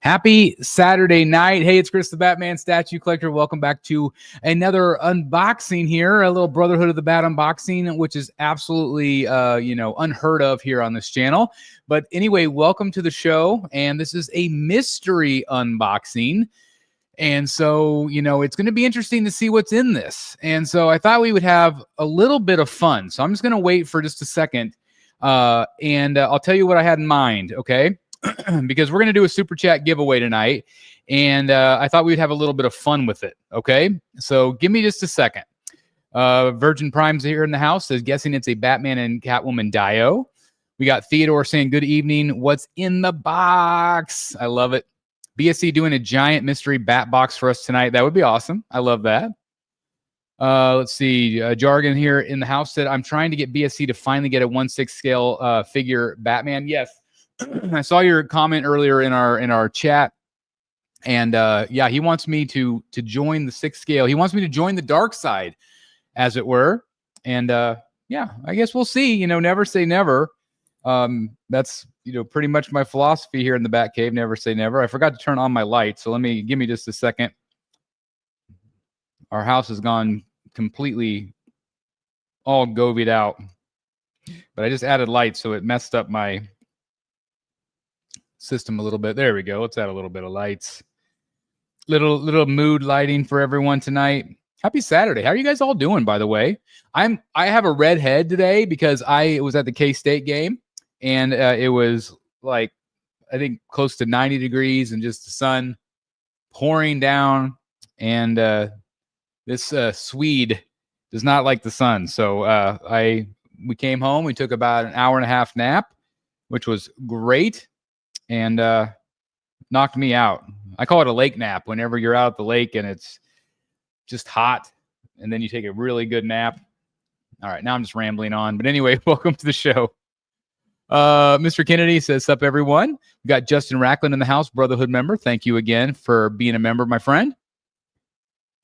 Happy Saturday night. Hey, it's Chris the Batman Statue Collector. Welcome back to another unboxing here, a little Brotherhood of the Bat unboxing, which is absolutely, unheard of here on this channel. But anyway, welcome to the show. And this is a mystery unboxing. And so, it's going to be interesting to see what's in this. And so I thought we would have a little bit of fun. So I'm just going to wait for just a second. And I'll tell you what I had in mind, okay? Because we're going to do a super chat giveaway tonight. And I thought we'd have a little bit of fun with it, okay? So give me just a second. Virgin Prime's here in the house, says, guessing it's a Batman and Catwoman Diehl. We got Theodore saying, good evening. What's in the box? I love it. BSC doing a giant mystery bat box for us tonight. That would be awesome. I love that. Let's see. Jargon here in the house said, I'm trying to get BSC to finally get a 1/6 scale figure Batman. Yes. I saw your comment earlier in our chat. And yeah, he wants me to join the 6 scale. He wants me to join the dark side, as it were. And yeah, I guess we'll see. Never say never. That's pretty much my philosophy here in the Batcave. Never say never. I forgot to turn on my light, so give me just a second. Our house has gone completely all govied out, but I just added lights, so it messed up my system a little bit. There we go. Let's add a little bit of lights. Little mood lighting for everyone tonight. Happy Saturday. How are you guys all doing, by the way? I have a red head today because I was at the K-State game. And it was like, I think, close to 90 degrees and just the sun pouring down. And this Swede does not like the sun. So we came home. We took about an hour and a half nap, which was great, and knocked me out. I call it a lake nap. Whenever you're out at the lake and it's just hot, and then you take a really good nap. All right, now I'm just rambling on. But anyway, welcome to the show. Mr. Kennedy says, sup, everyone. We got Justin Racklin in the house, Brotherhood member. Thank you again for being a member, my friend.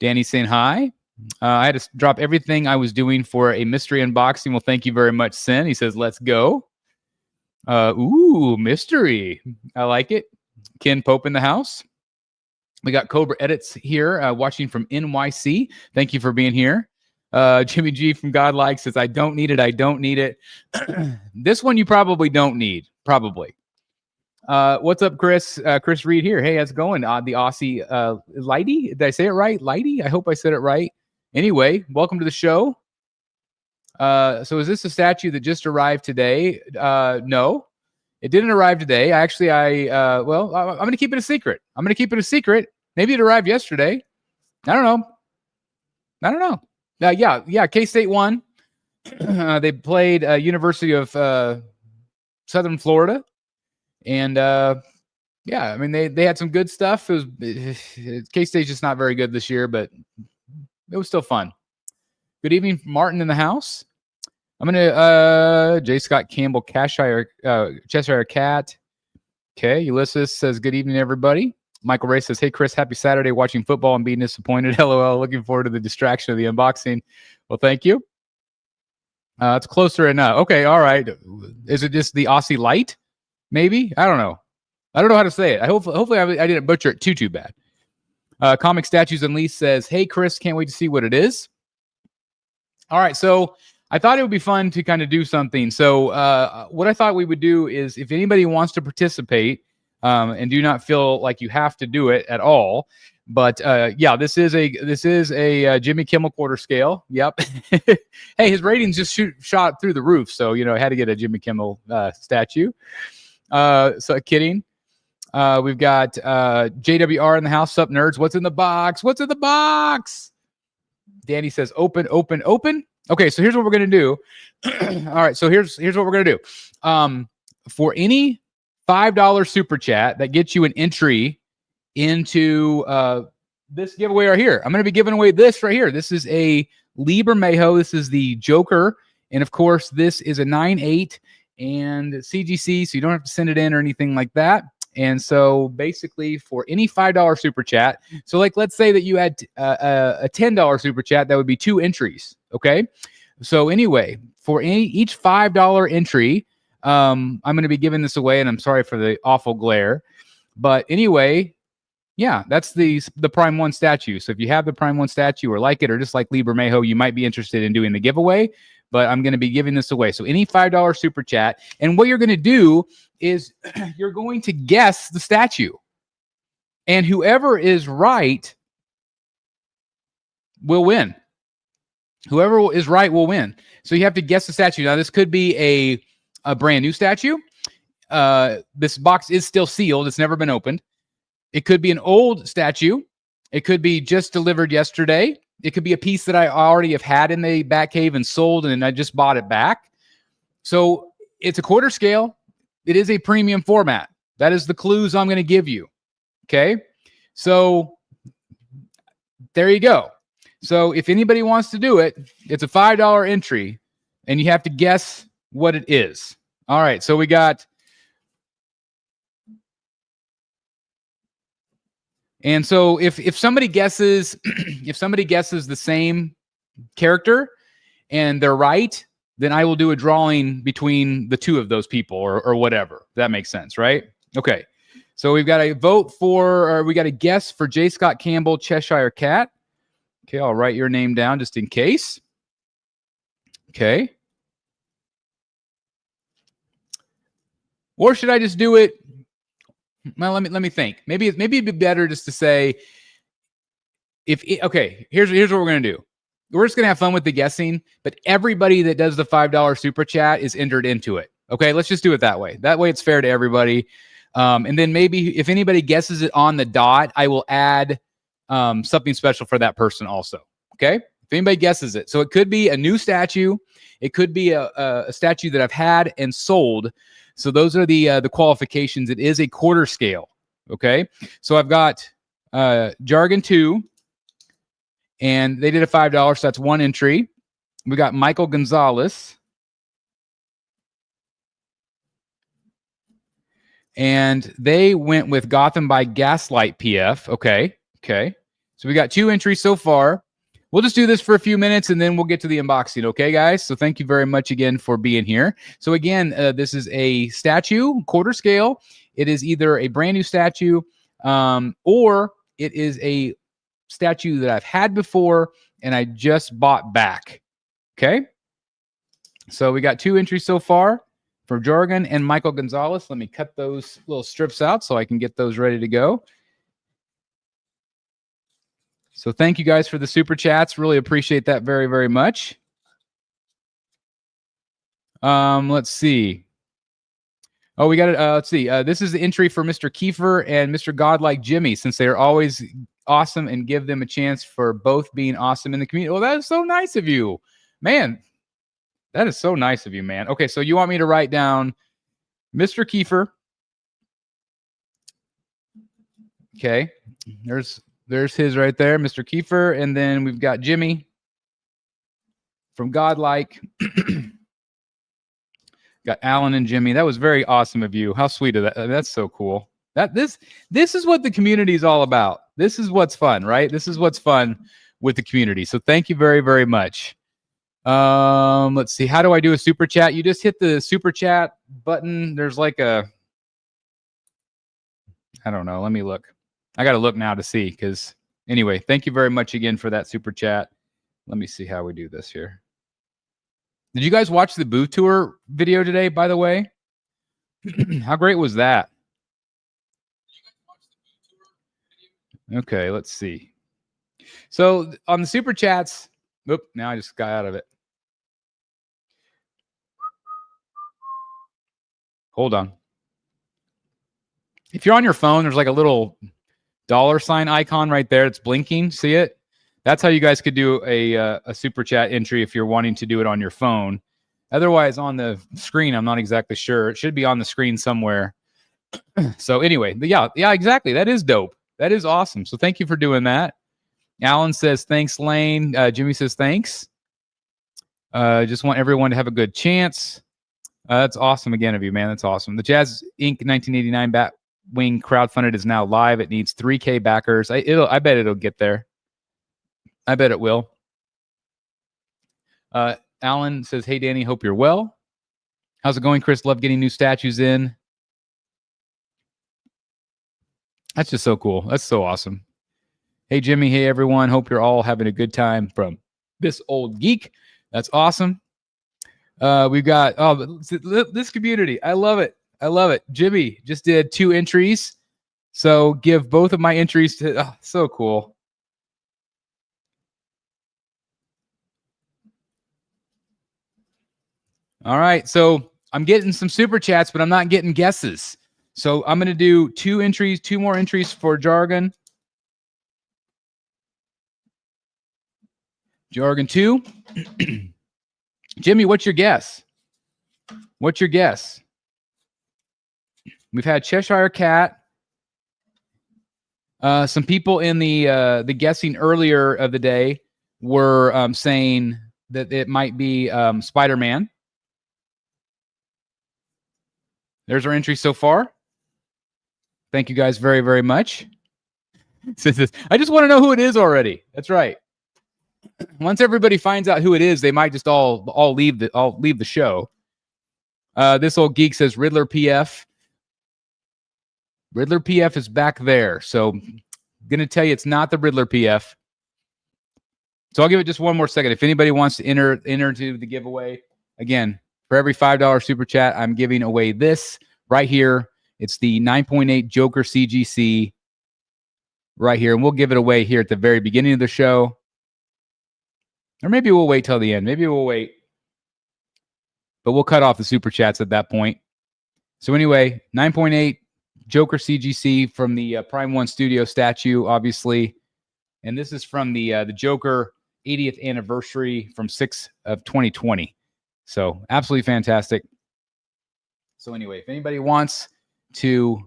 Danny saying hi. I had to drop everything I was doing for a mystery unboxing. Well, thank you very much, Sin. He says, let's go. Ooh, mystery. I like it. Ken Pope in the house. We got Cobra Edits here, watching from NYC. Thank you for being here. Jimmy G from Godlike says, I don't need it. I don't need it. This one you probably don't need. Probably. What's up, Chris? Chris Reed here. Hey, how's it going? The Aussie Lighty. Did I say it right? Lighty? I hope I said it right. Anyway, welcome to the show. So is this a statue that just arrived today? No, it didn't arrive today. I'm going to keep it a secret. I'm going to keep it a secret. Maybe it arrived yesterday. I don't know. Yeah. K-State won. They played University of Southern Florida, and yeah, I mean they had some good stuff. K-State's just not very good this year, but it was still fun. Good evening, Martin in the house. I'm gonna J. Scott Campbell, Cheshire Cat. Okay, Ulysses says good evening, everybody. Michael Ray says, hey, Chris, happy Saturday watching football and being disappointed. LOL, looking forward to the distraction of the unboxing. Well, thank you. It's closer enough. Okay, all right. Is it just the Aussie Light? Maybe? I don't know. I don't know how to say it. Hopefully I didn't butcher it too bad. Comic Statues Unleashed says, hey, Chris, can't wait to see what it is. All right, so I thought it would be fun to kind of do something. So what I thought we would do is if anybody wants to participate, and do not feel like you have to do it at all. But yeah, this is a Jimmy Kimmel quarter scale. Yep. Hey, his ratings just shot through the roof, so I had to get a Jimmy Kimmel statue. So kidding. We've got JWR in the house. Sup, nerds? What's in the box? What's in the box? Danny says, open, open, open. Okay, so here's what we're gonna do. All right, so here's what we're gonna do. For any $5 super chat that gets you an entry into this giveaway right here. I'm going to be giving away this right here. This is a Liber Mayho. This is the Joker. And of course, this is a 9.8 and CGC, so you don't have to send it in or anything like that. And so basically for any $5 super chat, so like let's say that you had a $10 super chat, that would be 2 entries. Okay. So anyway, for each $5 entry, I'm going to be giving this away, and I'm sorry for the awful glare. But anyway, yeah, that's the Prime 1 statue. So if you have the Prime 1 statue or like it, or just like Liebermejo, you might be interested in doing the giveaway. But I'm going to be giving this away. So any $5 super chat. And what you're going to do is you're going to guess the statue. And whoever is right will win. Whoever is right will win. So you have to guess the statue. Now, this could be a brand new statue. This box is still sealed. It's never been opened. It could be an old statue. It could be just delivered yesterday. It could be a piece that I already have had in the Batcave and sold, and I just bought it back. So it's a quarter scale. It is a premium format. That is the clues I'm going to give you. Okay? So there you go. So if anybody wants to do it, it's a $5 entry, and you have to guess what it is. All right, so we got... And so if somebody guesses the same character and they're right, then I will do a drawing between the two of those people or whatever. That makes sense, right? Okay. So we've got a vote for, or we got a guess for J. Scott Campbell, Cheshire Cat. Okay, I'll write your name down just in case. Okay. Or should I just do it? Well, let me think. Maybe it'd be better just to say, okay, here's what we're gonna do. We're just gonna have fun with the guessing, but everybody that does the $5 super chat is entered into it. Okay, let's just do it that way. That way it's fair to everybody. And then maybe if anybody guesses it on the dot, I will add something special for that person also. Okay, if anybody guesses it, so it could be a new statue, it could be a statue that I've had and sold. So those are the qualifications. It is a quarter scale. Okay. So I've got Jargon 2, and they did a $5. So that's one entry. We got Michael Gonzalez. And they went with Gotham by Gaslight PF. Okay. Okay. So we got 2 entries so far. We'll just do this for a few minutes, and then we'll get to the unboxing. Okay, guys? So thank you very much again for being here. So again, this is a statue, quarter scale. It is either a brand new statue or it is a statue that I've had before and I just bought back. Okay? So we got 2 entries so far for Jargon and Michael Gonzalez. Let me cut those little strips out so I can get those ready to go. So thank you guys for the super chats. Really appreciate that very, very much. Let's see. Oh, we got it. Let's see. This is the entry for Mr. Kiefer and Mr. Godlike Jimmy, since they are always awesome and give them a chance for both being awesome in the community. Well, that is so nice of you, man. That is so nice of you, man. Okay, so you want me to write down Mr. Kiefer. Okay, there's his right there, Mr. Kiefer. And then we've got Jimmy from Godlike. Got Alan and Jimmy. That was very awesome of you. How sweet of that. That's so cool. This is what the community is all about. This is what's fun, right? This is what's fun with the community. So thank you very, very much. Let's see. How do I do a super chat? You just hit the super chat button. There's like I don't know. Let me look. I got to look now to see, because anyway, thank you very much again for that super chat. Let me see how we do this here. Did you guys watch the booth tour video today, by the way? How great was that? Okay, let's see. So on the super chats, now I just got out of it. Hold on. If you're on your phone, there's like a little $sign icon right there. It's blinking. See it? That's how you guys could do a super chat entry if you're wanting to do it on your phone. Otherwise, on the screen, I'm not exactly sure. It should be on the screen somewhere. So anyway, yeah, exactly. That is dope. That is awesome. So thank you for doing that. Alan says, thanks, Lane. Jimmy says, thanks. Just want everyone to have a good chance. That's awesome again of you, man. That's awesome. The Jazz Inc. 1989 Batwing crowdfunded is now live. It needs 3K backers. I bet it'll get there. I bet it will. Alan says, hey, Danny, hope you're well. How's it going, Chris? Love getting new statues in. That's just so cool. That's so awesome. Hey, Jimmy. Hey, everyone. Hope you're all having a good time from this old geek. That's awesome. We've got, this community. I love it. I love it. Jimmy just did 2 entries. So give both of my entries to, so cool. All right. So I'm getting some super chats, but I'm not getting guesses. So I'm going to do 2 more entries for Jargon. Jargon 2. Jimmy, what's your guess? What's your guess? We've had Cheshire Cat. Some people in the guessing earlier of the day were saying that it might be Spider-Man. There's our entry so far. Thank you guys very, very much. I just want to know who it is already. That's right. Once everybody finds out who it is, they might just all leave the show. This old geek says Riddler PF. Riddler PF is back there. So I'm going to tell you it's not the Riddler PF. So I'll give it just one more second. If anybody wants to enter to the giveaway, again, for every $5 super chat, I'm giving away this right here. It's the 9.8 Joker CGC right here. And we'll give it away here at the very beginning of the show. Or maybe we'll wait till the end. Maybe we'll wait. But we'll cut off the super chats at that point. So anyway, 9.8 Joker CGC from the Prime 1 Studio statue, obviously. And this is from the Joker 80th anniversary from 6 of 2020. So absolutely fantastic. So anyway, if anybody wants to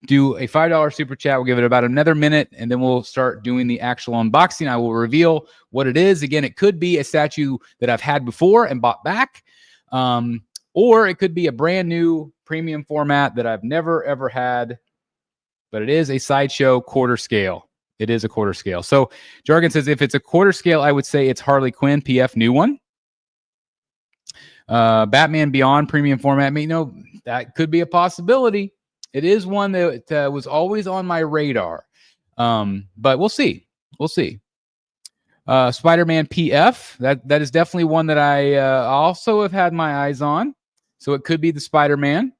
do a $5 super chat, we'll give it about another minute, and then we'll start doing the actual unboxing. I will reveal what it is. Again, it could be a statue that I've had before and bought back, or it could be a brand new premium format that I've never, ever had, but it is a Sideshow quarter scale. It is a quarter scale. So Jargon says, if it's a quarter scale, I would say it's Harley Quinn PF new one. Batman Beyond premium format. I mean, that could be a possibility. It is one that was always on my radar. But we'll see. We'll see. Spider-Man PF. That is definitely one that I also have had my eyes on. So it could be the Spider-Man.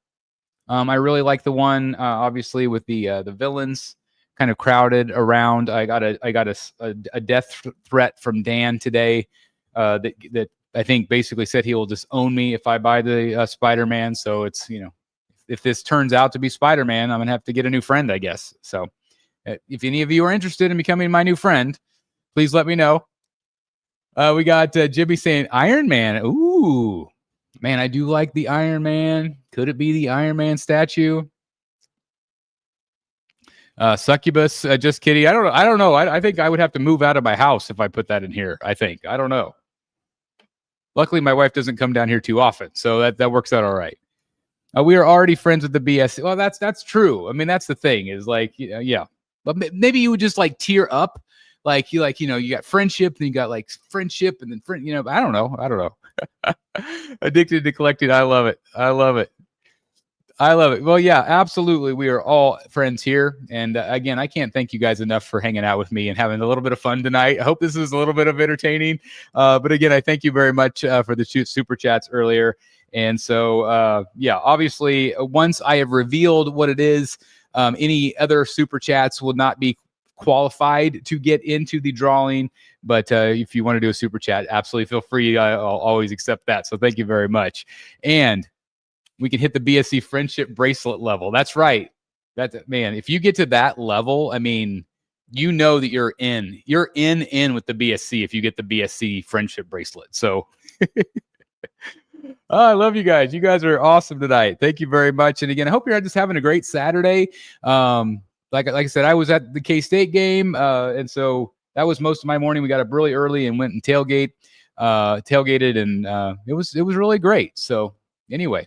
I really like the one, obviously, with the villains kind of crowded around. I got a death threat from Dan today that I think basically said he will just own me if I buy the Spider-Man. So it's, if this turns out to be Spider-Man, I'm going to have to get a new friend, I guess. So if any of you are interested in becoming my new friend, please let me know. We got Jimmy saying Iron Man. Ooh, man, I do like the Iron Man. Could it be the Iron Man statue? Succubus, just kidding. I don't know. I think I would have to move out of my house if I put that in here. I don't know. Luckily, my wife doesn't come down here too often, so that works out all right. We are already friends with the BS. Well, that's true. I mean, that's the thing is like, yeah. But maybe you would just like tear up, like you got friendship, then you got like friendship, and then friend. I don't know. Addicted to collecting. I love it. Well, yeah, absolutely. We are all friends here. And again, I can't thank you guys enough for hanging out with me and having a little bit of fun tonight. I hope this is a little bit of entertaining. But again, I thank you very much for the super chats earlier. And so, yeah, obviously, once I have revealed what it is, any other super chats will not be qualified to get into the drawing. But if you want to do a super chat, absolutely feel free. I'll always accept that. So thank you very much. And we can hit the BSC friendship bracelet level. That's right. Man, if you get to that level, I mean, that you're in. You're in with the BSC if you get the BSC friendship bracelet. So I love you guys. You guys are awesome tonight. Thank you very much. And again, I hope you're just having a great Saturday. Like I said, I was at the K-State game, and so that was most of my morning. We got up really early and went and tailgated, and it was really great. So anyway.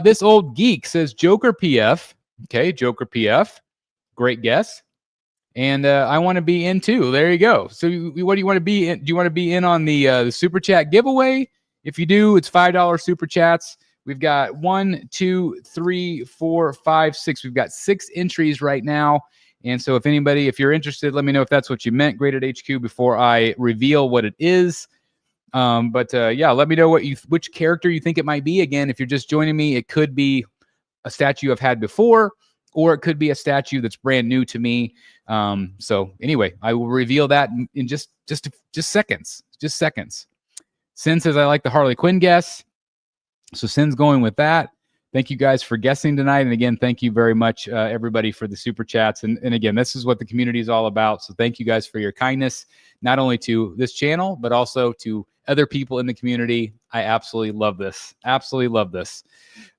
This old geek says Joker PF. Okay, Joker PF. Great guess. And I want to be in too. There you go. So what do you want to be in? Do you want to be in on the super chat giveaway? If you do, it's $5 super chats. We've got 1, 2, 3, 4, 5, 6. We've got 6 entries right now. And so if you're interested, let me know if that's what you meant, Graded HQ, before I reveal what it is. Yeah, let me know which character you think it might be. Again, if you're just joining me, it could be a statue I've had before, or it could be a statue that's brand new to me. So anyway, I will reveal that in just seconds. Just seconds. Sin says I like the Harley Quinn guess. So Sin's going with that. Thank you guys for guessing tonight. And again, thank you very much, everybody, for the super chats. And again, this is what the community is all about. So thank you guys for your kindness, not only to this channel, but also to other people in the community. I absolutely love this. Absolutely love this.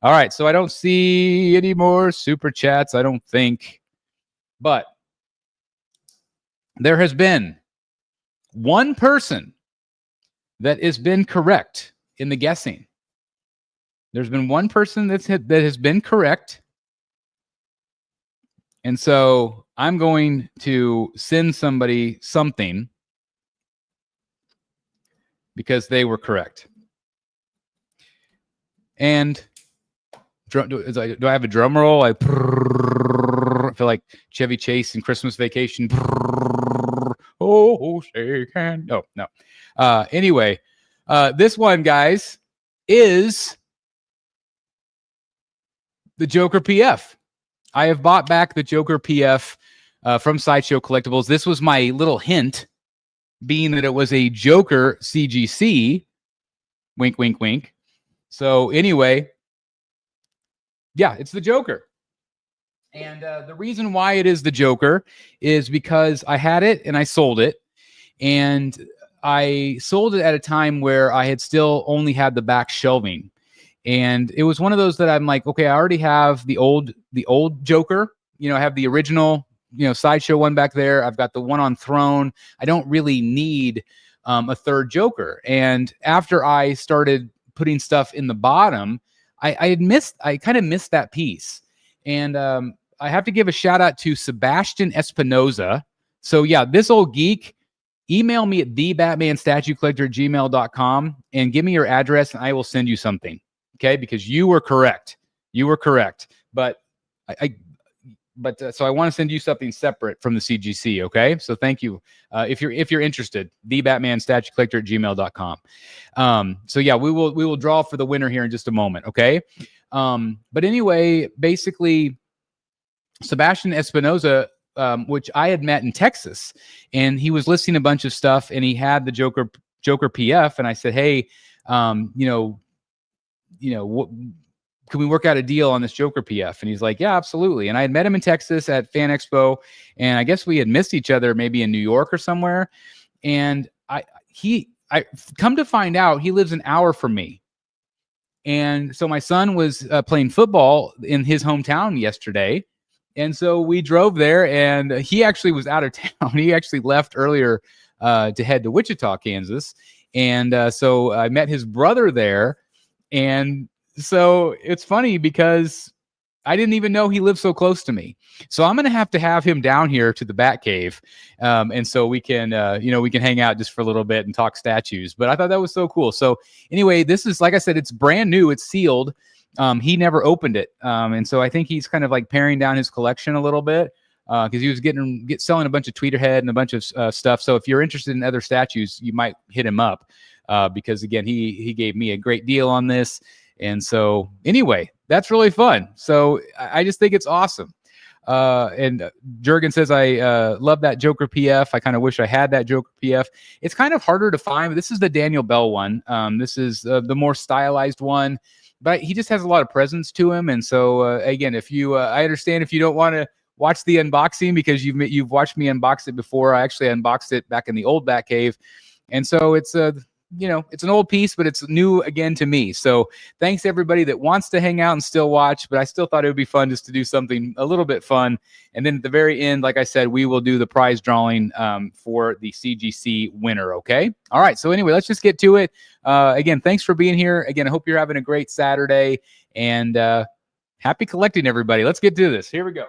All right. So I don't see any more super chats, I don't think. But there has been one person that has been correct in the guessing. There's been one person that has been correct. And so I'm going to send somebody something because they were correct. And do I have a drum roll? I feel like Chevy Chase in Christmas Vacation. Oh, shake hand. No. Anyway, this one, guys, is the Joker PF. I have bought back the Joker PF from Sideshow Collectibles. This was my little hint, being that it was a Joker CGC. Wink, wink, wink. So anyway, yeah, it's the Joker. And the reason why it is the Joker is because I had it and I sold it. And I sold it at a time where I had still only had the back shelving. And it was one of those that I'm like, okay, I already have the old Joker. I have the original, Sideshow one back there. I've got the one on Throne. I don't really need a third Joker. And after I started putting stuff in the bottom, I kind of missed that piece. And I have to give a shout out to Sebastian Espinoza. So yeah, this old geek, email me at thebatmanstatuecollector@gmail.com and give me your address and I will send you something. Okay, because you were correct. But so I want to send you something separate from the CGC. Okay, so thank you. If you're interested, thebatmanstatuecollector@gmail.com. So yeah, we will draw for the winner here in just a moment. Okay, but anyway, basically, Sebastian Espinoza, which I had met in Texas, and he was listing a bunch of stuff, and he had the Joker PF, and I said, hey, can we work out a deal on this Joker PF? And he's like, yeah, absolutely. And I had met him in Texas at Fan Expo, and I guess we had missed each other maybe in New York or somewhere. And I come to find out he lives an hour from me. And so my son was playing football in his hometown yesterday. And so we drove there, and he actually was out of town. He actually left earlier to head to Wichita, Kansas. And so I met his brother there. And so it's funny because I didn't even know he lived so close to me. So I'm going to have him down here to the Bat Cave. And so we can hang out just for a little bit and talk statues. But I thought that was so cool. So anyway, this is, like I said, it's brand new. It's sealed. He never opened it. And so I think he's kind of like paring down his collection a little bit because he was selling a bunch of Tweeterhead and a bunch of stuff. So if you're interested in other statues, you might hit him up because, again, he gave me a great deal on this. And so anyway, that's really fun. So I just think it's awesome. And Jurgen says, I love that Joker PF. I kind of wish I had that Joker PF. It's kind of harder to find, but this is the Daniel Bell one. This is the more stylized one, but he just has a lot of presence to him. And so, again, if you, I understand if you don't want to watch the unboxing because you've watched me unbox it before. I actually unboxed it back in the old Batcave. And so it's it's an old piece, but it's new again to me. So thanks to everybody that wants to hang out and still watch, but I still thought it would be fun just to do something a little bit fun. And then at the very end, like I said, we will do the prize drawing for the CGC winner. Okay. All right. So anyway, let's just get to it. Again, thanks for being here. Again, I hope you're having a great Saturday and happy collecting, everybody. Let's get to this. Here we go.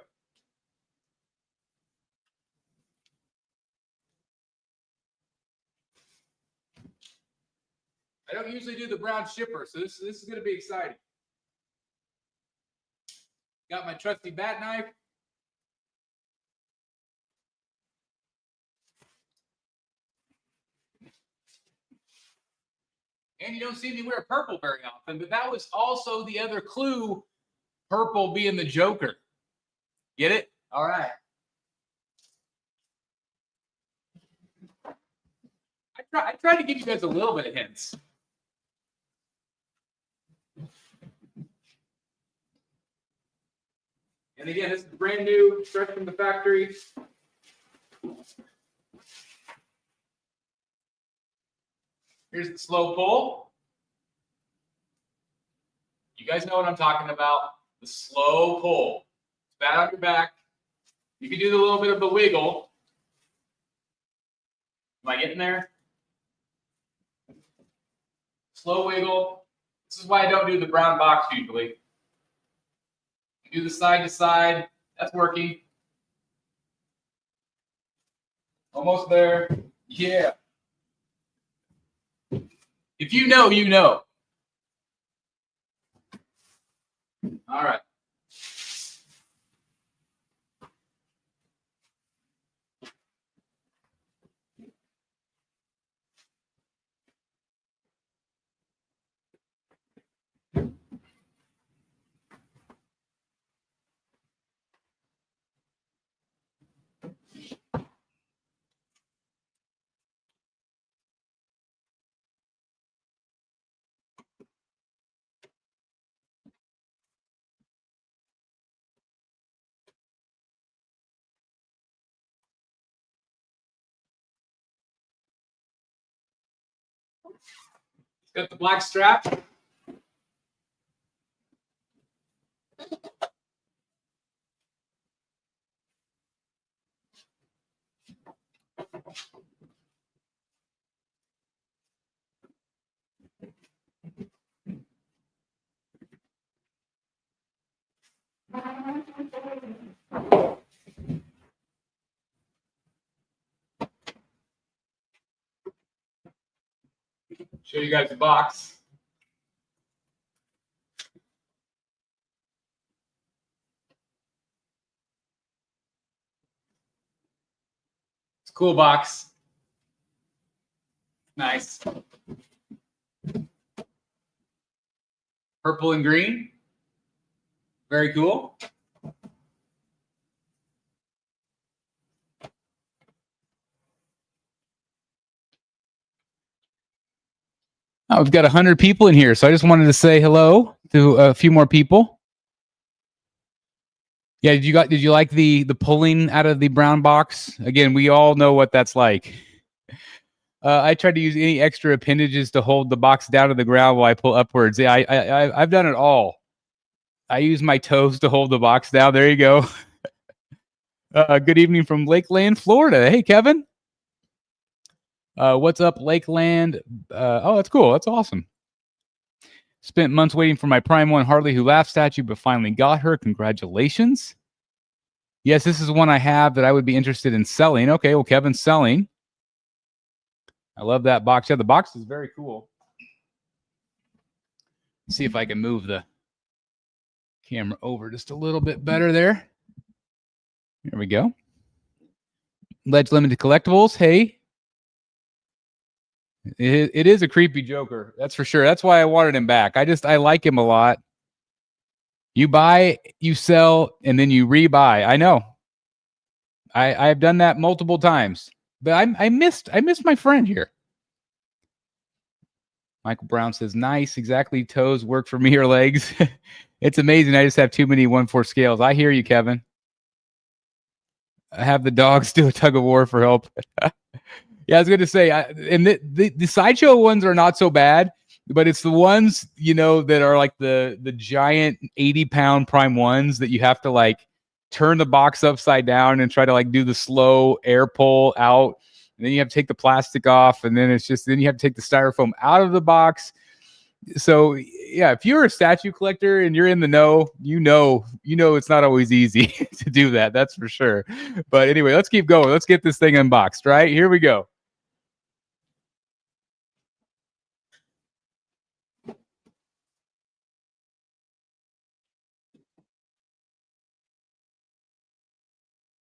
I don't usually do the brown shipper, so this is going to be exciting. Got my trusty bat knife. And you don't see me wear purple very often, but that was also the other clue, purple being the Joker. Get it? All right. I tried to give you guys a little bit of hints. And again, this is brand new, fresh from the factory. Here's the slow pull. You guys know what I'm talking about. The slow pull. Flat on your back. You can do a little bit of the wiggle. Am I getting there? Slow wiggle. This is why I don't do the brown box usually. You do the side to side. That's working. Almost there. Yeah. If you know, you know. All right. Got the black strap. Show you guys the box. It's a cool box. Nice. Purple and green. Very cool. Oh, we've got 100 people in here, so I just wanted to say hello to a few more people. Yeah, did you like the pulling out of the brown box? Again, we all know what that's like. I tried to use any extra appendages to hold the box down to the ground while I pull upwards. Yeah, I've done it all. I use my toes to hold the box down. There you go. Good evening from Lakeland, Florida. Hey, Kevin. What's up, Lakeland? Oh, that's cool. That's awesome. Spent months waiting for my Prime 1 Harley Who Laughs statue, but finally got her. Congratulations. Yes, this is one I have that I would be interested in selling. Okay, well, Kevin's selling. I love that box. Yeah, the box is very cool. Let's see if I can move the camera over just a little bit better there. There we go. Ledge Limited Collectibles. Hey. It is a creepy Joker. That's for sure. That's why I wanted him back. I like him a lot. You buy, you sell, and then you rebuy. I know. I've done that multiple times. But I missed my friend here. Michael Brown says, nice. Exactly. Toes work for me or legs. It's amazing. I just have too many 1/4 scales. I hear you, Kevin. I have the dogs do a tug of war for help. Yeah, I was going to say, and the Sideshow ones are not so bad, but it's the ones, that are like the giant 80-pound Prime ones that you have to like turn the box upside down and try to like do the slow air pull out. And then you have to take the plastic off, and then then you have to take the styrofoam out of the box. So yeah, if you're a statue collector and you're in the know, you know it's not always easy to do that. That's for sure. But anyway, let's keep going. Let's get this thing unboxed, right? Here we go.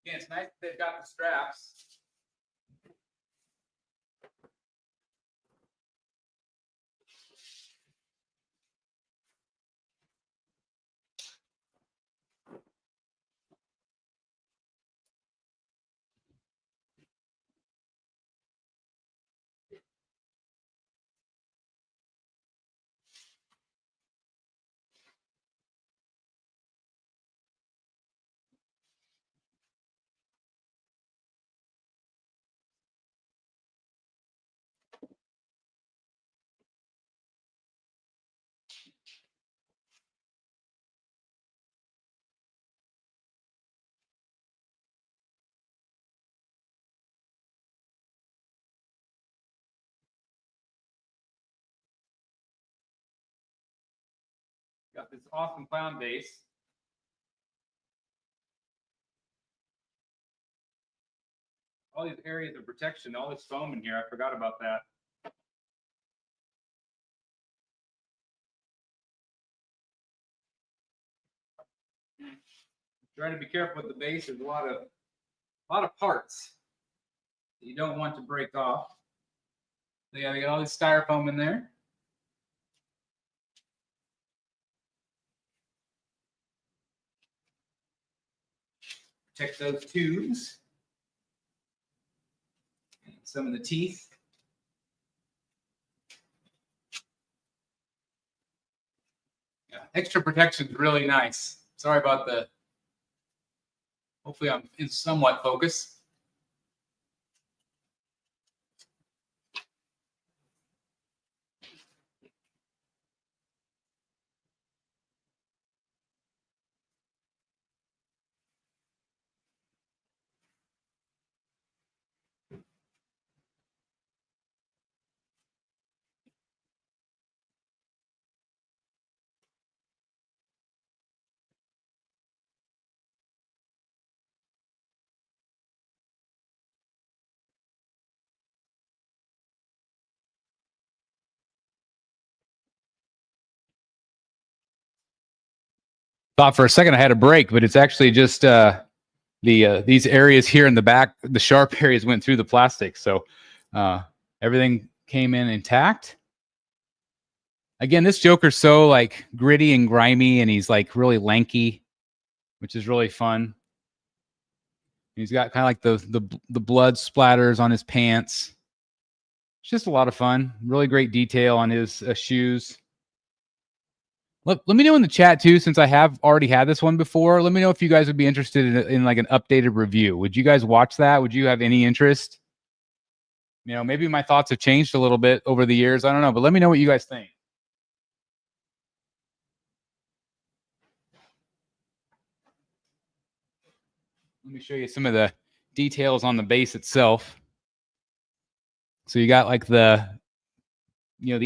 Yeah, it's nice that they've got the straps. Got this awesome clown base. All these areas of protection, all this foam in here. I forgot about that. Try to be careful with the base. There's a lot of parts that you don't want to break off. So yeah, we got all this styrofoam in there. Protect those tubes. And some of the teeth. Yeah, extra protection is really nice. Sorry about the. Hopefully I'm in somewhat focus. Thought for a second I had a break, but it's actually just these areas here in the back, the sharp areas went through the plastic. So everything came in intact. Again, this Joker's so like gritty and grimy, and he's like really lanky, which is really fun. He's got kind of like the blood splatters on his pants. It's just a lot of fun. Really great detail on his shoes. Let me know in the chat too, since I have already had this one before. Let me know if you guys would be interested in like an updated review. Would you guys watch that? Would you have any interest? You know, maybe my thoughts have changed a little bit over the years. I don't know, but let me know what you guys think. Let me show you some of the details on the base itself. So you got like the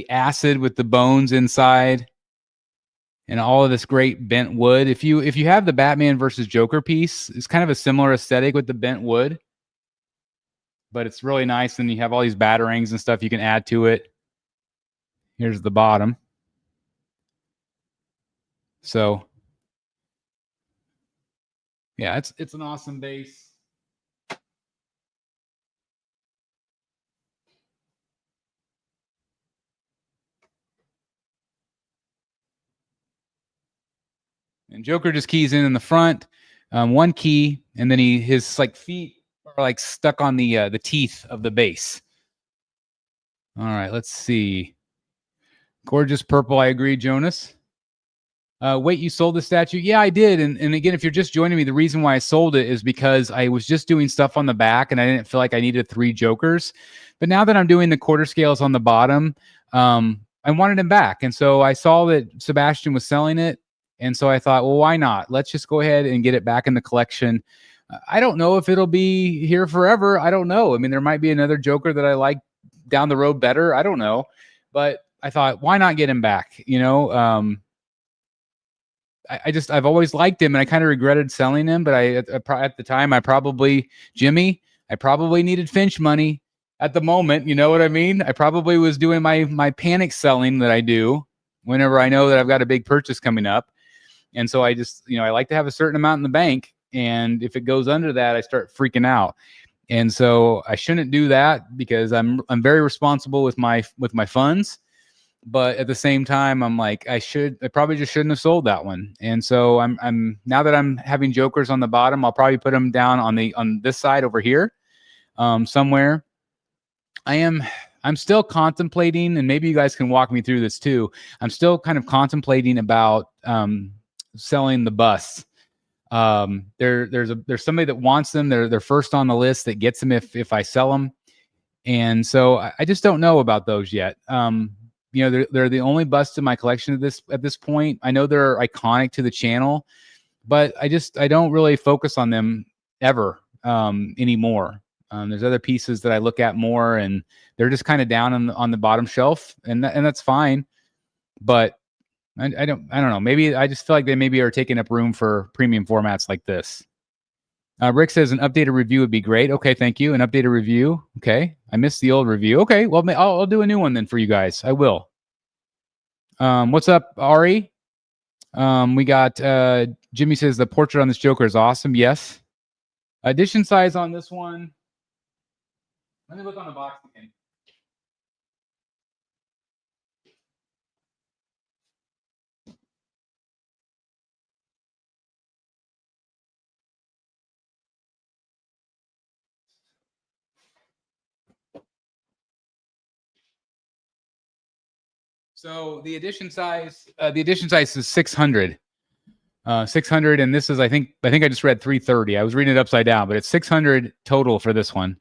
acid with the bones inside. And all of this great bent wood. If you have the Batman versus Joker piece, it's kind of a similar aesthetic with the bent wood, but it's really nice. And you have all these batarangs and stuff you can add to it. Here's the bottom. So yeah, it's an awesome base. And Joker just keys in the front, one key, and then his like feet are like stuck on the teeth of the base. All right, let's see. Gorgeous purple. I agree, Jonas. Wait, you sold the statue? Yeah, I did. And again, if you're just joining me, the reason why I sold it is because I was just doing stuff on the back, and I didn't feel like I needed 3 Jokers. But now that I'm doing the quarter scales on the bottom, I wanted him back, and so I saw that Sebastian was selling it. And so I thought, well, why not? Let's just go ahead and get it back in the collection. I don't know if it'll be here forever. I don't know. I mean, there might be another Joker that I like down the road better. I don't know. But I thought, why not get him back? You know, I've always liked him, and I kind of regretted selling him. But at the time, I probably needed Finch money at the moment. You know what I mean? I probably was doing my panic selling that I do whenever I know that I've got a big purchase coming up. And so I just, I like to have a certain amount in the bank. and if it goes under that, I start freaking out. And so I shouldn't do that because I'm very responsible with my funds. But at the same time, I'm like, I probably just shouldn't have sold that one. And so I'm now that I'm having jokers on the bottom, I'll probably put them down on this side over here, somewhere. I'm still contemplating, and maybe you guys can walk me through this too. I'm still kind of contemplating about selling the busts. There's somebody that wants them. They're first on the list that gets them if I sell them. And so I just don't know about those yet. They're the only busts in my collection at this point. I know they're iconic to the channel, but I don't really focus on them ever anymore. There's other pieces that I look at more, and they're just kind of down on the bottom shelf, and that's fine. But I don't know. Maybe I just feel like they maybe are taking up room for premium formats like this. Rick says an updated review would be great. Okay, thank you. An updated review. Okay, I missed the old review. Okay, well, I'll do a new one then for you guys. I will. What's up, Ari? We got Jimmy says the portrait on this Joker is awesome. Yes. Edition size on this one. Let me look on the box again. So the edition size is 600. 600, and this is I think I just read 330. I was reading it upside down, but it's 600 total for this one.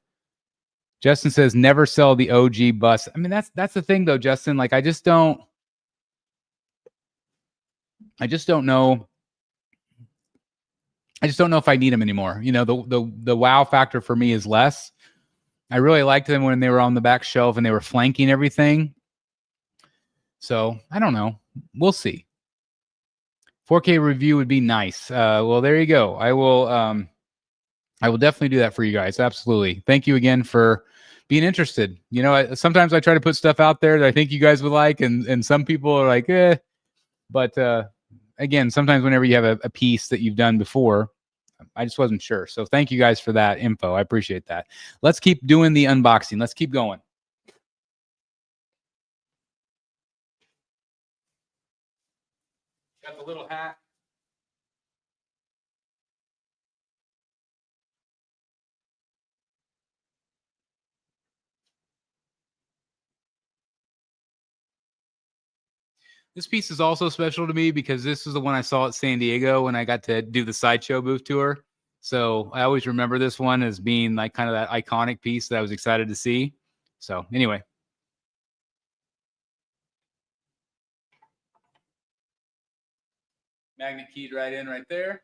Justin says never sell the OG bus. I mean, that's the thing though, Justin. Like I just don't know. I just don't know if I need them anymore. You know, the wow factor for me is less. I really liked them when they were on the back shelf and they were flanking everything. So I don't know. We'll see. 4K review would be nice. Well, there you go. I will definitely do that for you guys. Absolutely. Thank you again for being interested. You know, sometimes I try to put stuff out there that I think you guys would like, and some people are like, eh. But again, sometimes whenever you have a piece that you've done before, I just wasn't sure. So thank you guys for that info. I appreciate that. Let's keep doing the unboxing. Let's keep going. Got the little hat. This piece is also special to me because this is the one I saw at San Diego when I got to do the Sideshow booth tour. So I always remember this one as being like kind of that iconic piece that I was excited to see. So anyway. Magnet keyed right in right there.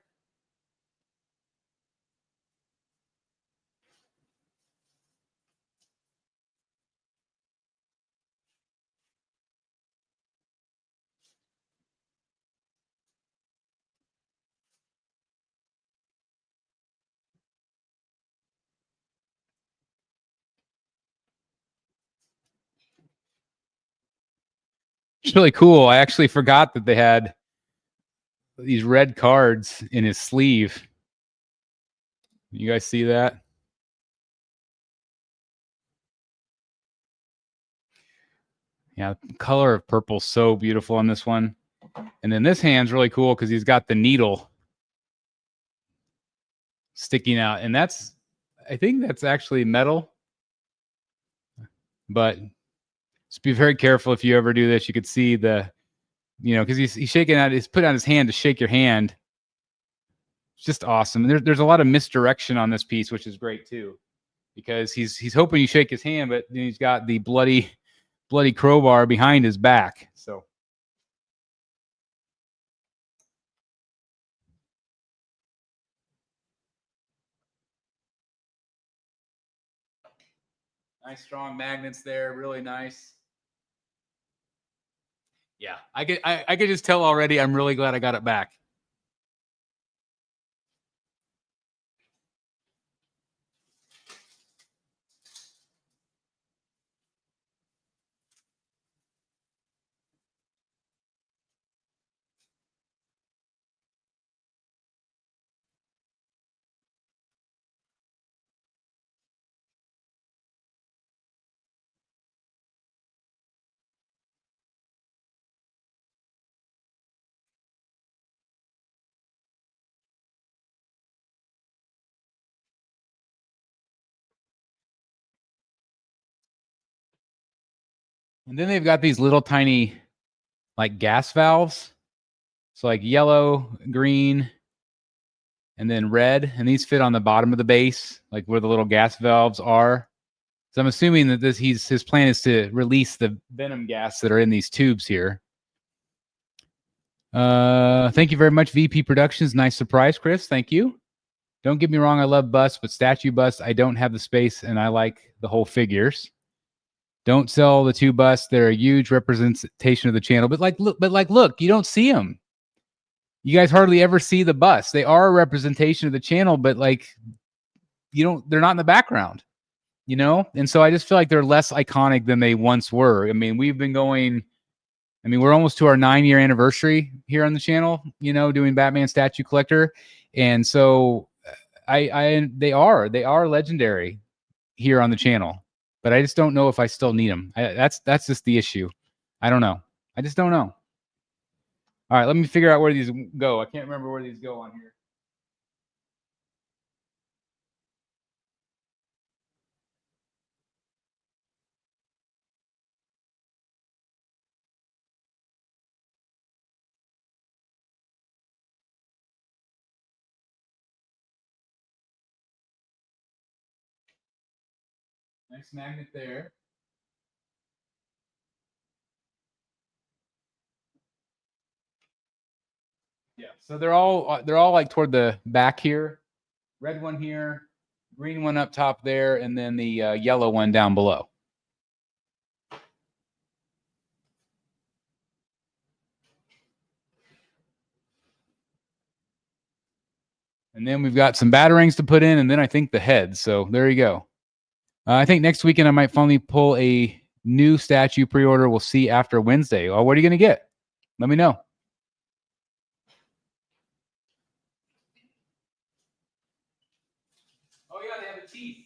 It's really cool. I actually forgot that they had these red cards in his sleeve. You guys see that? Yeah, the color of purple so beautiful on this one. And then this hand's really cool because he's got the needle sticking out. And I think that's actually metal. But just be very careful if you ever do this. You could see because he's shaking out, he's put out his hand to shake your hand. It's just awesome. There's a lot of misdirection on this piece, which is great too, because he's hoping you shake his hand, but then he's got the bloody crowbar behind his back. So nice strong magnets there, really nice. Yeah, I could just tell already. I'm really glad I got it back. And then they've got these little tiny like gas valves. So like yellow, green, and then red. And these fit on the bottom of the base, like where the little gas valves are. So I'm assuming that his plan is to release the venom gas that are in these tubes here. Thank you very much, VP Productions. Nice surprise, Chris. Thank you. Don't get me wrong, I love busts, but statue busts, I don't have the space, and I like the whole figures. Don't sell the 2 busts. They're a huge representation of the channel. But look, you don't see them. You guys hardly ever see the busts. They are a representation of the channel, but like they're not in the background, you know? And so I just feel like they're less iconic than they once were. I mean, we're almost to our 9-year anniversary here on the channel, doing Batman Statue Collector. And so they are legendary here on the channel, but I just don't know if I still need them. That's just the issue. I don't know. I just don't know. All right, let me figure out where these go. I can't remember where these go on here. Nice magnet there. Yeah, so they're all like toward the back here. Red one here, green one up top there, and then the yellow one down below. And then we've got some batarangs to put in, and then I think the head. So there you go. I think next weekend I might finally pull a new statue pre-order. We'll see after Wednesday. Oh, what are you going to get? Let me know. Oh, yeah, they have the teeth.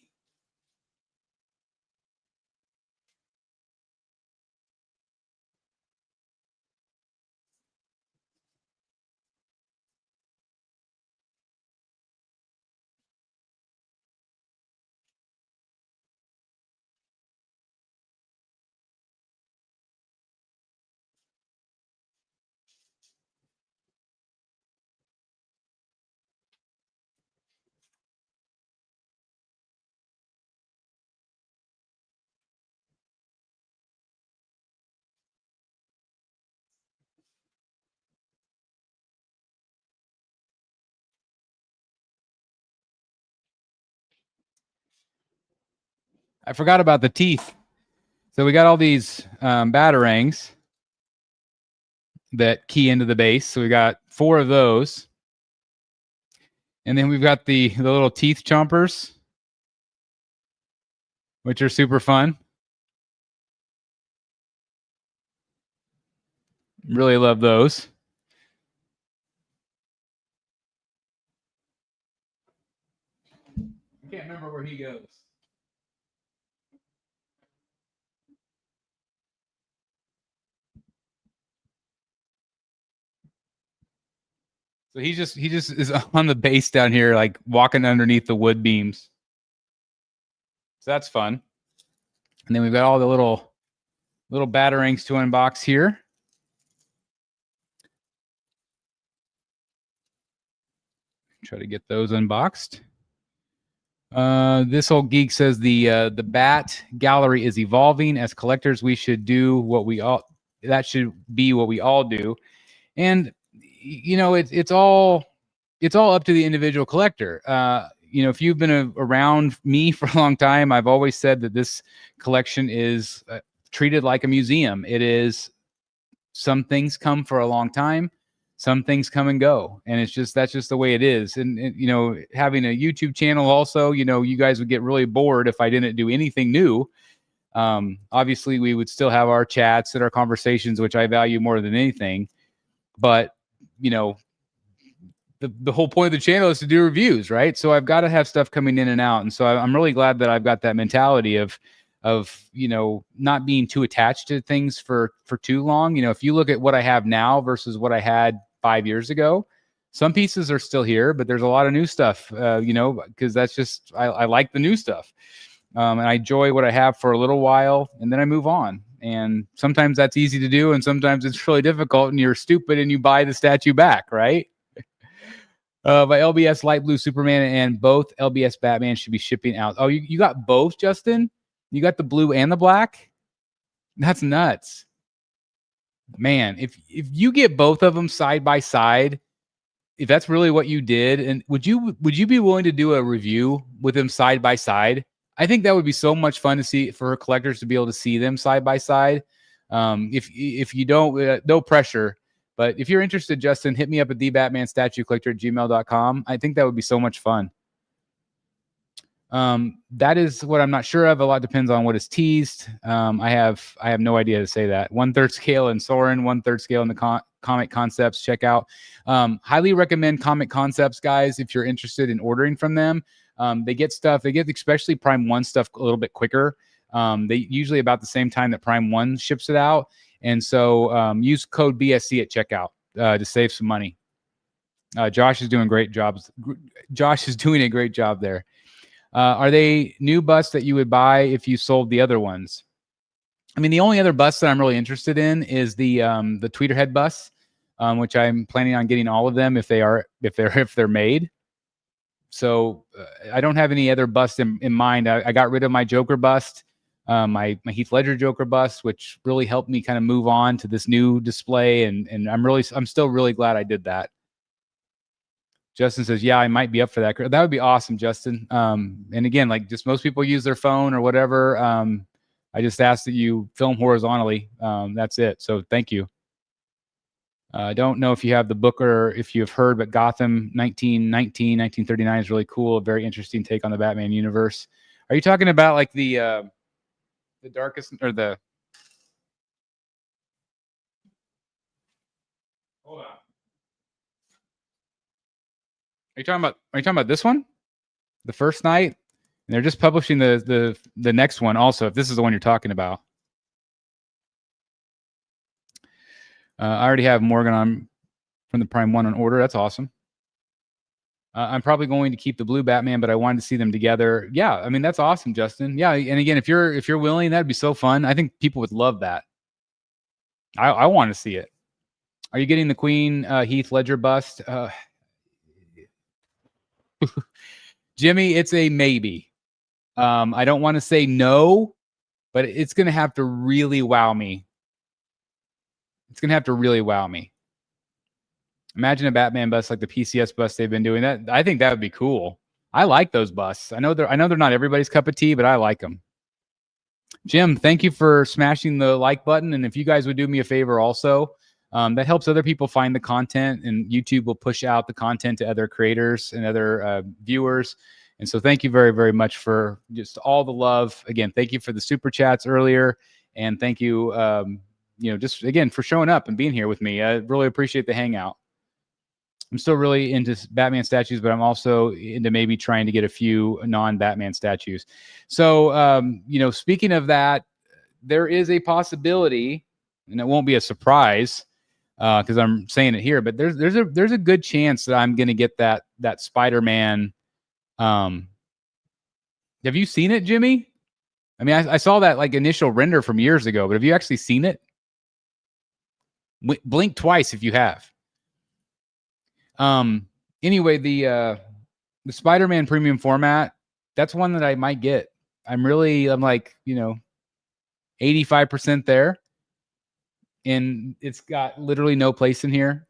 I forgot about the teeth. So we got all these batarangs that key into the base. So we got 4 of those. And then we've got the little teeth chompers, which are super fun. Really love those. I can't remember where he goes. So he just is on the base down here, like walking underneath the wood beams. So that's fun. And then we've got all the little batarangs to unbox here. Try to get those unboxed. This old geek says the bat gallery is evolving. As collectors, we should do what we all. That should be what we all do. And it's all up to the individual collector. If you've been around me for a long time, I've always said that this collection is treated like a museum. It is. Some things come for a long time. Some things come and go, and that's just the way it is. And having a YouTube channel also, you guys would get really bored if I didn't do anything new. Obviously, we would still have our chats and our conversations, which I value more than anything. But the whole point of the channel is to do reviews, right? So I've got to have stuff coming in and out, and so I'm really glad that I've got that mentality of not being too attached to things for too long. If you look at what I have now versus what I had 5 years ago, some pieces are still here, but there's a lot of new stuff, because that's just, I like the new stuff. And I enjoy what I have for a little while, and then I move on. And sometimes that's easy to do, and sometimes it's really difficult, and you're stupid and you buy the statue back, right? By LBS Light Blue Superman and both LBS Batman should be shipping out. Oh, you got both, Justin? You got the blue and the black? That's nuts. Man, if you get both of them side by side, if that's really what you did, and would you be willing to do a review with them side by side? I think that would be so much fun to see for collectors to be able to see them side by side. If you don't, no pressure. But if you're interested, Justin, hit me up at thebatmanstatuecollector@gmail.com. I think that would be so much fun. That is what I'm not sure of. A lot depends on what is teased. I have no idea to say that. 1/3 scale in Soren, 1/3 scale in the Comic Concepts. Check out. Highly recommend Comic Concepts, guys, if you're interested in ordering from them. They get stuff. They get especially Prime 1 stuff a little bit quicker. They usually about the same time that Prime 1 ships it out. And so use code BSC at checkout to save some money. Josh is doing great jobs. Josh is doing a great job there. Are they new busts that you would buy if you sold the other ones? I mean, the only other bust that I'm really interested in is the Tweeterhead bust, which I'm planning on getting all of them if they're made. So I don't have any other bust in mind. I got rid of my Joker bust, my Heath Ledger Joker bust, which really helped me kind of move on to this new display, and I'm still really glad I did that. Justin says, yeah, I might be up for that. That would be awesome, Justin. And again, like just most people use their phone or whatever. I just ask that you film horizontally. That's it. So thank you. I don't know if you have the book or if you have heard, but Gotham 1939 is really cool. A very interesting take on the Batman universe. Are you talking about like the darkest or the... Hold on. Are you talking about this one? The First Night? And they're just publishing the next one also, if this is the one you're talking about. I already have Morgan on from the Prime 1 on order. That's awesome. I'm probably going to keep the blue Batman, but I wanted to see them together. Yeah, I mean, that's awesome, Justin. Yeah, and again, if you're willing, that'd be so fun. I think people would love that. I want to see it. Are you getting the Queen Heath Ledger bust? Jimmy, it's a maybe. I don't want to say no, but it's going to have to really wow me. It's going to have to really wow me. Imagine a Batman bust like the PCS bust they've been doing. That I think that would be cool. I like those busts. I know they're not everybody's cup of tea, but I like them. Jim, thank you for smashing the like button. And if you guys would do me a favor also, that helps other people find the content, and YouTube will push out the content to other creators and other viewers. And so thank you very, very much for just all the love. Again, thank you for the super chats earlier. And thank you, just again, for showing up and being here with me. I really appreciate the hangout. I'm still really into Batman statues, but I'm also into maybe trying to get a few non-Batman statues. So, speaking of that, there is a possibility, and it won't be a surprise because I'm saying it here, but there's a good chance that I'm going to get that Spider-Man. Have you seen it, Jimmy? I mean, I saw that like initial render from years ago, but have you actually seen it? Blink twice if you have. Anyway, the Spider-Man premium format, that's one that I might get. I'm like, 85% there. And it's got literally no place in here,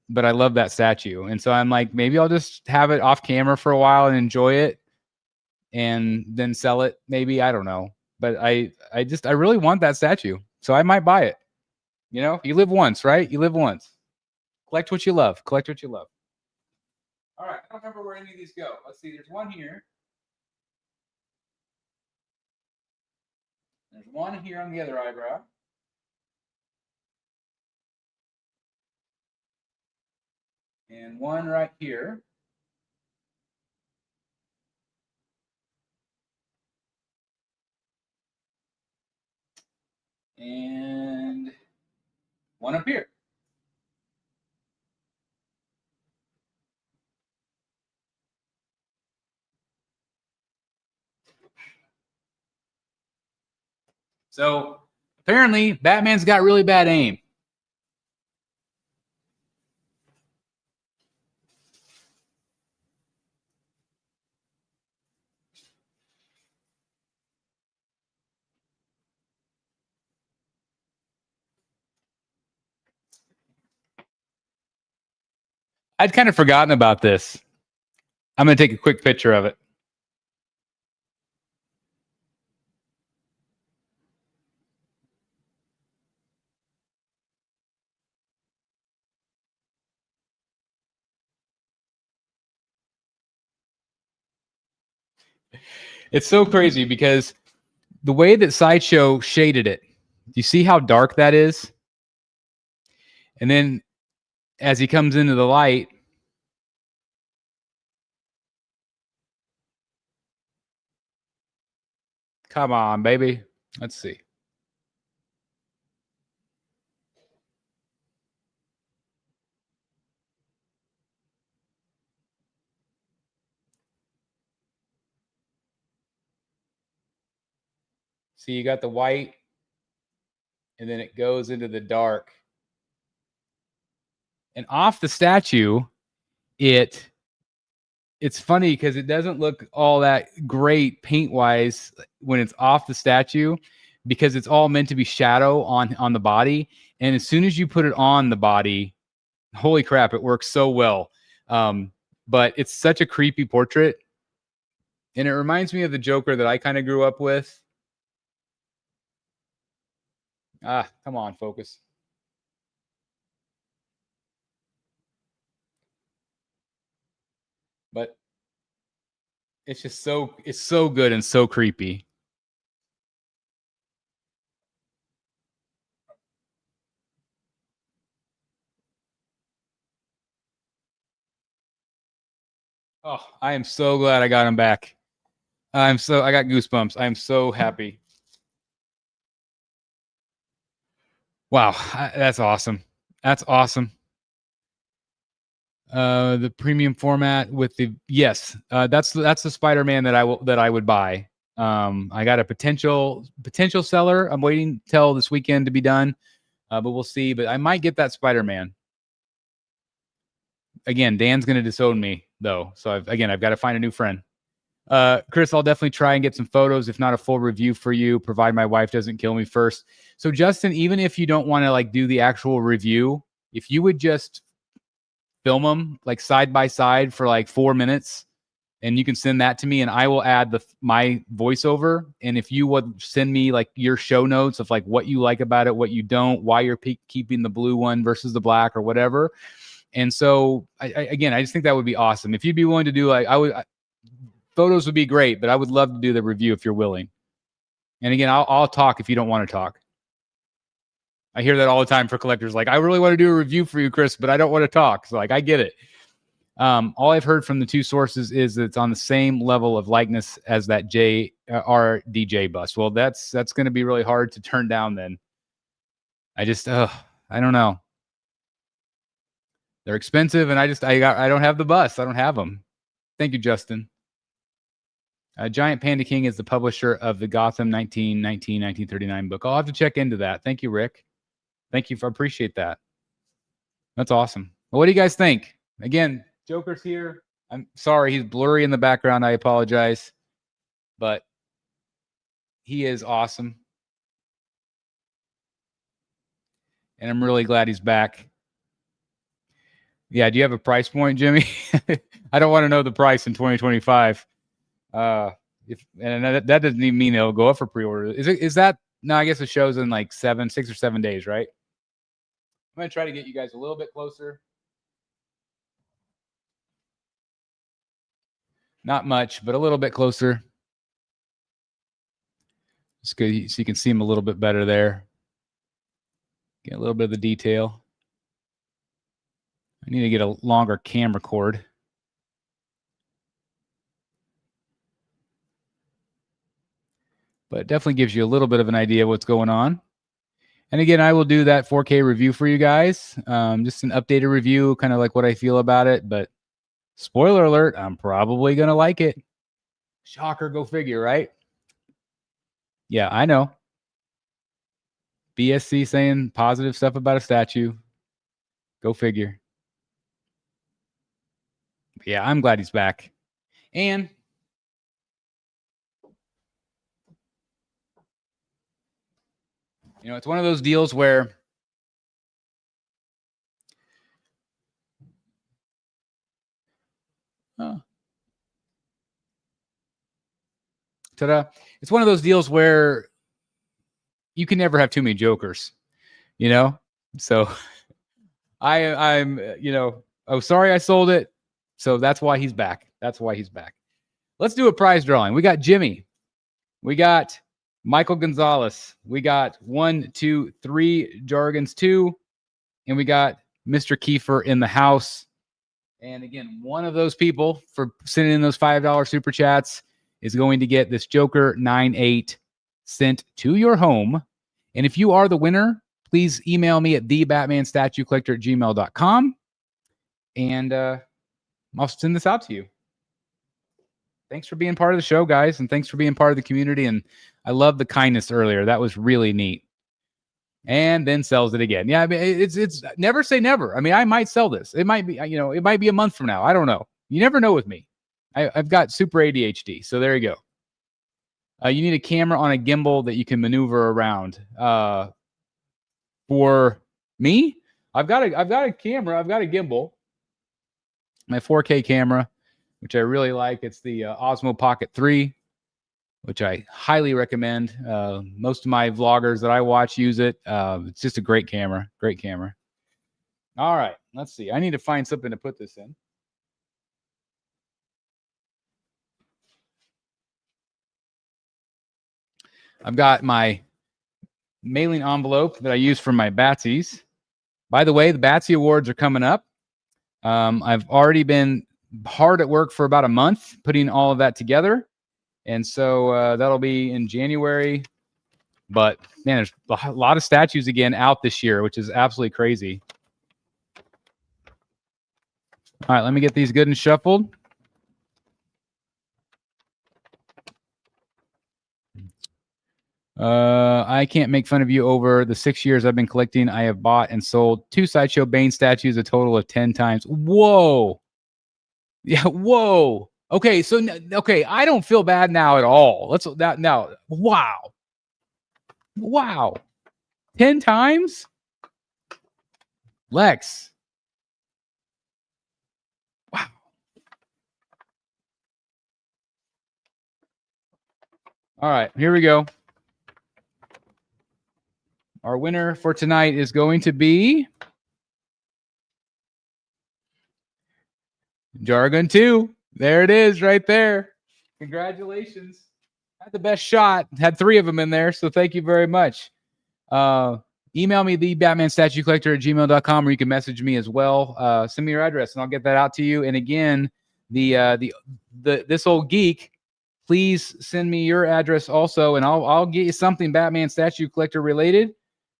but I love that statue. And so I'm like, maybe I'll just have it off camera for a while and enjoy it and then sell it. Maybe, I don't know. But I really want that statue. So I might buy it. You live once, right? You live once. Collect what you love. Collect what you love. All right, I don't remember where any of these go. Let's see, there's one here. There's one here on the other eyebrow. And one right here. And one up here. So Apparently, Batman's got really bad aim. I'd kind of forgotten about this. I'm going to take a quick picture of it. It's so crazy because the way that Sideshow shaded it, do you see how dark that is? And then as he comes into the light, come on, baby. Let's see. See, you got the white, and then it goes into the dark. And off the statue, it's funny because it doesn't look all that great paint-wise when it's off the statue because it's all meant to be shadow on the body. And as soon as you put it on the body, holy crap, it works so well. But it's such a creepy portrait. And it reminds me of the Joker that I kind of grew up with. Come on, focus. But it's just it's so good and so creepy. Oh, I am so glad I got him back. I got goosebumps. I am so happy. Wow, that's awesome. That's awesome. The premium format with the that's the Spider-Man that I would buy. I got a potential seller. I'm waiting till this weekend to be done, but we'll see. But I might get that Spider-Man. Again, Dan's going to disown me though, so I've got to find a new friend. Chris, I'll definitely try and get some photos, if not a full review for you, provide my wife doesn't kill me first. So Justin, even if you don't want to like do the actual review, if you would just film them like side by side for like 4 minutes, and you can send that to me, and I will add my voiceover. And if you would send me like your show notes of like what you like about it, what you don't, why you're keeping the blue one versus the black or whatever. And so I just think that would be awesome. If you'd be willing to do like photos would be great, but I would love to do the review if you're willing. And again, I'll talk if you don't want to talk. I hear that all the time for collectors. Like, I really want to do a review for you, Chris, but I don't want to talk. So like, I get it. All I've heard from the two sources is that it's on the same level of likeness as that RDJ bust. Well, that's going to be really hard to turn down then. I don't know. They're expensive, and I don't have the bust. I don't have them. Thank you, Justin. Giant Panda King is the publisher of the Gotham 1939 book. I'll have to check into that. Thank you, Rick. Thank you. I appreciate that. That's awesome. Well, what do you guys think? Again, Joker's here. I'm sorry. He's blurry in the background. I apologize. But he is awesome. And I'm really glad he's back. Yeah, do you have a price point, Jimmy? I don't want to know the price in 2025. And that doesn't even mean it'll go up for pre-order. Is that no? I guess it shows in like 6 or 7 days, right? I'm gonna try to get you guys a little bit closer. Not much, but a little bit closer. It's good, so you can see them a little bit better there. Get a little bit of the detail. I need to get a longer camera cord. But it definitely gives you a little bit of an idea what's going on. And again, I will do that 4K review for you guys. Just an updated review, kind of like what I feel about it. But spoiler alert, I'm probably going to like it. Shocker, go figure, right? Yeah, I know. BSC saying positive stuff about a statue. Go figure. Yeah, I'm glad he's back. And it's one of those deals where ta-da. It's one of those deals where you can never have too many jokers, So I'm sorry I sold it. So that's why he's back. Let's do a prize drawing. We got Jimmy. We got Michael Gonzalez. We got 1, 2, 3 Jargons 2. And we got Mr. Kiefer in the house. And again, one of those people for sending in those $5 super chats is going to get this Joker 9-8 sent to your home. And if you are the winner, please email me at thebatmanstatuecollector@gmail.com. And I'll send this out to you. Thanks for being part of the show, guys. And thanks for being part of the community. And I love the kindness earlier. That was really neat. And then sells it again. Yeah, I mean, it's never say never. I mean, I might sell this. It might be, it might be a month from now. I don't know. You never know with me. I've got super ADHD. So there you go. You need a camera on a gimbal that you can maneuver around. For me, I've got a camera. I've got a gimbal. My 4K camera, which I really like. It's the Osmo Pocket 3, which I highly recommend. Most of my vloggers that I watch use it. It's just a great camera. Great camera. All right, let's see. I need to find something to put this in. I've got my mailing envelope that I use for my Batsies. By the way, the Batsy Awards are coming up. I've already been hard at work for about a month putting all of that together. And so that'll be in January. But, man, there's a lot of statues again out this year, which is absolutely crazy. All right, let me get these good and shuffled. I can't make fun of you. Over the 6 years I've been collecting, I have bought and sold 2 Sideshow Bane statues a total of 10 times. Whoa. Yeah, whoa. Okay, so I don't feel bad now at all. Now. Wow. 10 times? Lex. Wow. All right, here we go. Our winner for tonight is going to be Jargon 2. There it is right there. Congratulations. Had the best shot. Had 3 of them in there, so thank you very much. Email me, thebatmanstatuecollector@gmail.com, or you can message me as well. Send me your address, and I'll get that out to you. And again, this old geek, please send me your address also, and I'll get you something Batman Statue Collector related.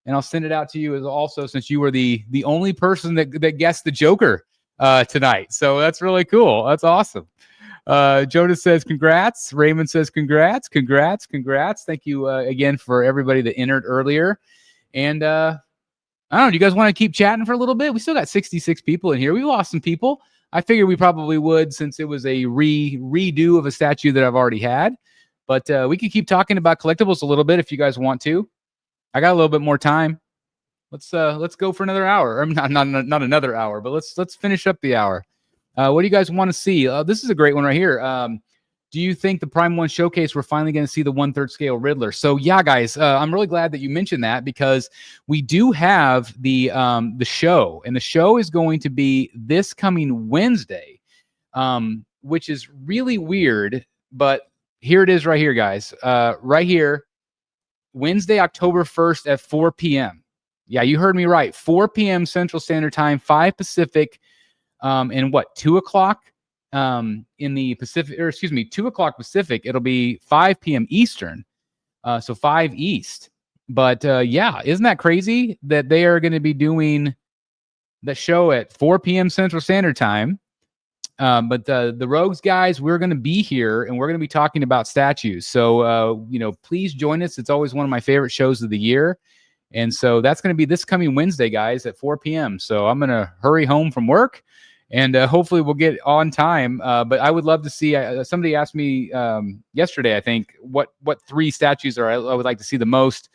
And I'll send it out to you as also, since you were the only person that guessed the Joker tonight. So that's really cool. That's awesome. Jonas says congrats. Raymond says congrats. Thank you again for everybody that entered earlier. And I don't know, do you guys want to keep chatting for a little bit? We still got 66 people in here. We lost some people. I figured we probably would, since it was a redo of a statue that I've already had. But we could keep talking about collectibles a little bit if you guys want to. I got a little bit more time. Let's go for another hour. Or not another hour, but let's finish up the hour. What do you guys want to see? This is a great one right here. Do you think the Prime 1 showcase, we're finally going to see the 1/3 scale Riddler? So yeah, guys, I'm really glad that you mentioned that, because we do have the show, and the show is going to be this coming Wednesday, which is really weird, but here it is right here, guys. Right here, Wednesday, October 1st at 4 p.m. Yeah, you heard me right. 4 p.m. Central Standard Time, 5 Pacific, and 2 o'clock in the Pacific, or excuse me, 2 o'clock Pacific. It'll be 5 p.m. Eastern, so 5 East. But yeah, isn't that crazy that they are going to be doing the show at 4 p.m. Central Standard Time? But the Rogues guys, we're going to be here, and we're going to be talking about statues. So, please join us. It's always one of my favorite shows of the year. And so that's going to be this coming Wednesday, guys, at 4 p.m. So I'm going to hurry home from work, and hopefully we'll get on time. But I would love to see. Somebody asked me yesterday, I think, what 3 statues I would like to see the most.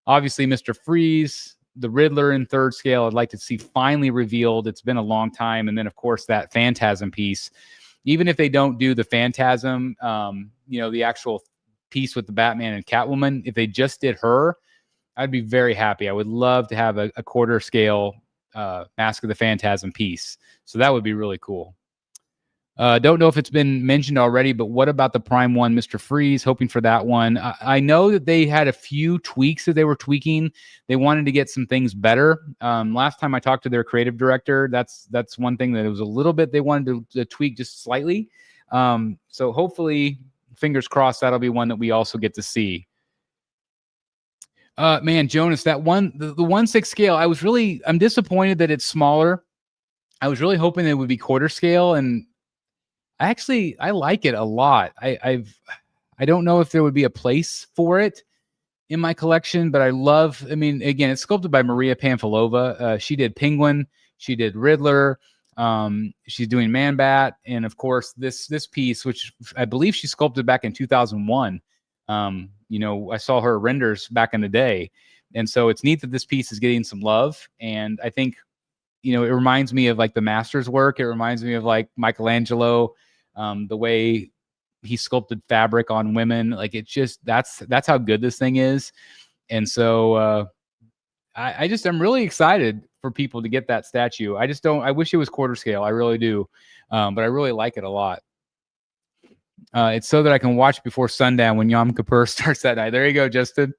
Obviously, Mr. Freeze, the Riddler in 3rd scale, I'd like to see finally revealed. It's been a long time. And then, of course, that Phantasm piece. Even if they don't do the Phantasm, the actual piece with the Batman and Catwoman, if they just did her, I'd be very happy. I would love to have a quarter scale Mask of the Phantasm piece. So that would be really cool. Don't know if it's been mentioned already, but what about the Prime 1 Mr. Freeze? Hoping for that one. I know that they had a few tweaks that they were tweaking. They wanted to get some things better. Last time I talked to their creative director, that's one thing that it was a little bit they wanted to tweak just slightly. So hopefully, fingers crossed, that'll be one that we also get to see. Man, Jonas, that one, the 1/6 scale, I'm disappointed that it's smaller. I was really hoping it would be quarter scale, and I like it a lot. I don't know if there would be a place for it in my collection, but again, it's sculpted by Maria Pamfilova. She did Penguin, she did Riddler, she's doing Man Bat, and of course this piece, which I believe she sculpted back in 2001. I saw her renders back in the day, and so it's neat that this piece is getting some love. And I think, it reminds me of like the master's work. It reminds me of like Michelangelo, the way he sculpted fabric on women. Like it's just, that's how good this thing is. And so I'm really excited for people to get that statue. I wish it was quarter scale. I really do. But I really like it a lot. It's so that I can watch before sundown when Yom Kippur starts that night. There you go, Justin.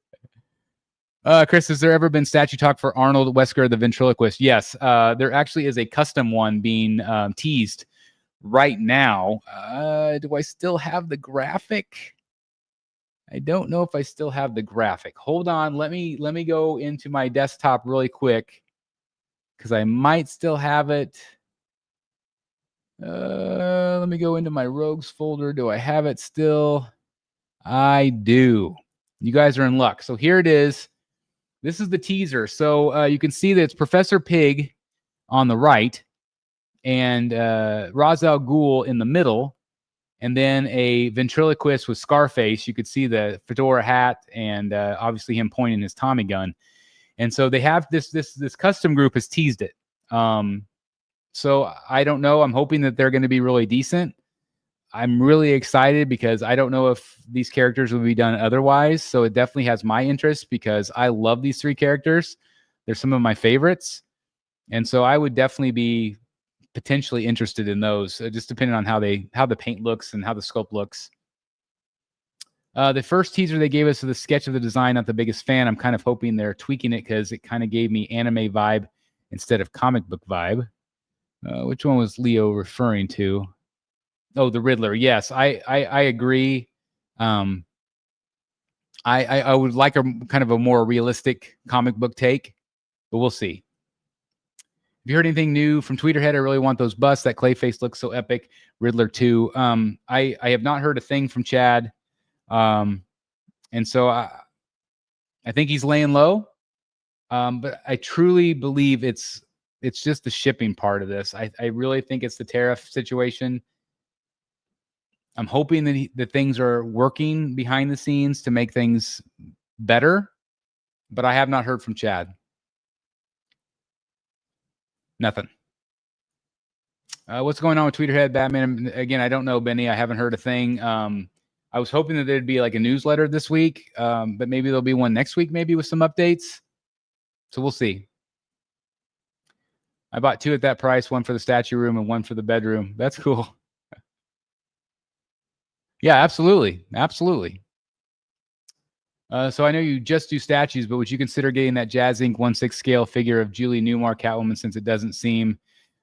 Chris, has there ever been statue talk for Arnold Wesker, the ventriloquist? Yes, there actually is a custom one being teased right now. Do I still have the graphic? I don't know if I still have the graphic. Hold on, let me go into my desktop really quick, because I might still have it. Let me go into my rogues folder. Do I have it still? I do. You guys are in luck. So here it is. This is the teaser. So you can see that it's Professor Pig on the right, and Ra's al Ghul in the middle, and then a ventriloquist with Scarface. You could see the fedora hat, and obviously him pointing his Tommy gun. And so they have this custom group has teased it. So I don't know. I'm hoping that they're going to be really decent. I'm really excited because I don't know if these characters will be done otherwise. So it definitely has my interest because I love these 3 characters. They're some of my favorites. And so I would definitely be potentially interested in those, just depending on how the paint looks and how the sculpt looks. The first teaser they gave us of the sketch of the design, not the biggest fan. I'm kind of hoping they're tweaking it because it kind of gave me anime vibe instead of comic book vibe. Which one was Leo referring to? Oh, the Riddler. Yes, I agree. I would like a kind of a more realistic comic book take, but we'll see. Have you heard anything new from Tweeterhead? I really want those busts. That Clayface looks so epic. Riddler 2. I have not heard a thing from Chad. And so I think he's laying low. But I truly believe it's just the shipping part of this. I really think it's the tariff situation. I'm hoping that things are working behind the scenes to make things better, but I have not heard from Chad. Nothing. What's going on with Tweeterhead, Batman? Again, I don't know, Benny. I haven't heard a thing. I was hoping that there'd be like a newsletter this week, but maybe there'll be one next week, maybe with some updates. So we'll see. I bought 2 at that price, one for the statue room and one for the bedroom. That's cool. Yeah, absolutely. Absolutely. So I know you just do statues, but would you consider getting that Jazz Inc. 1/6 scale figure of Julie Newmar Catwoman, since it doesn't seem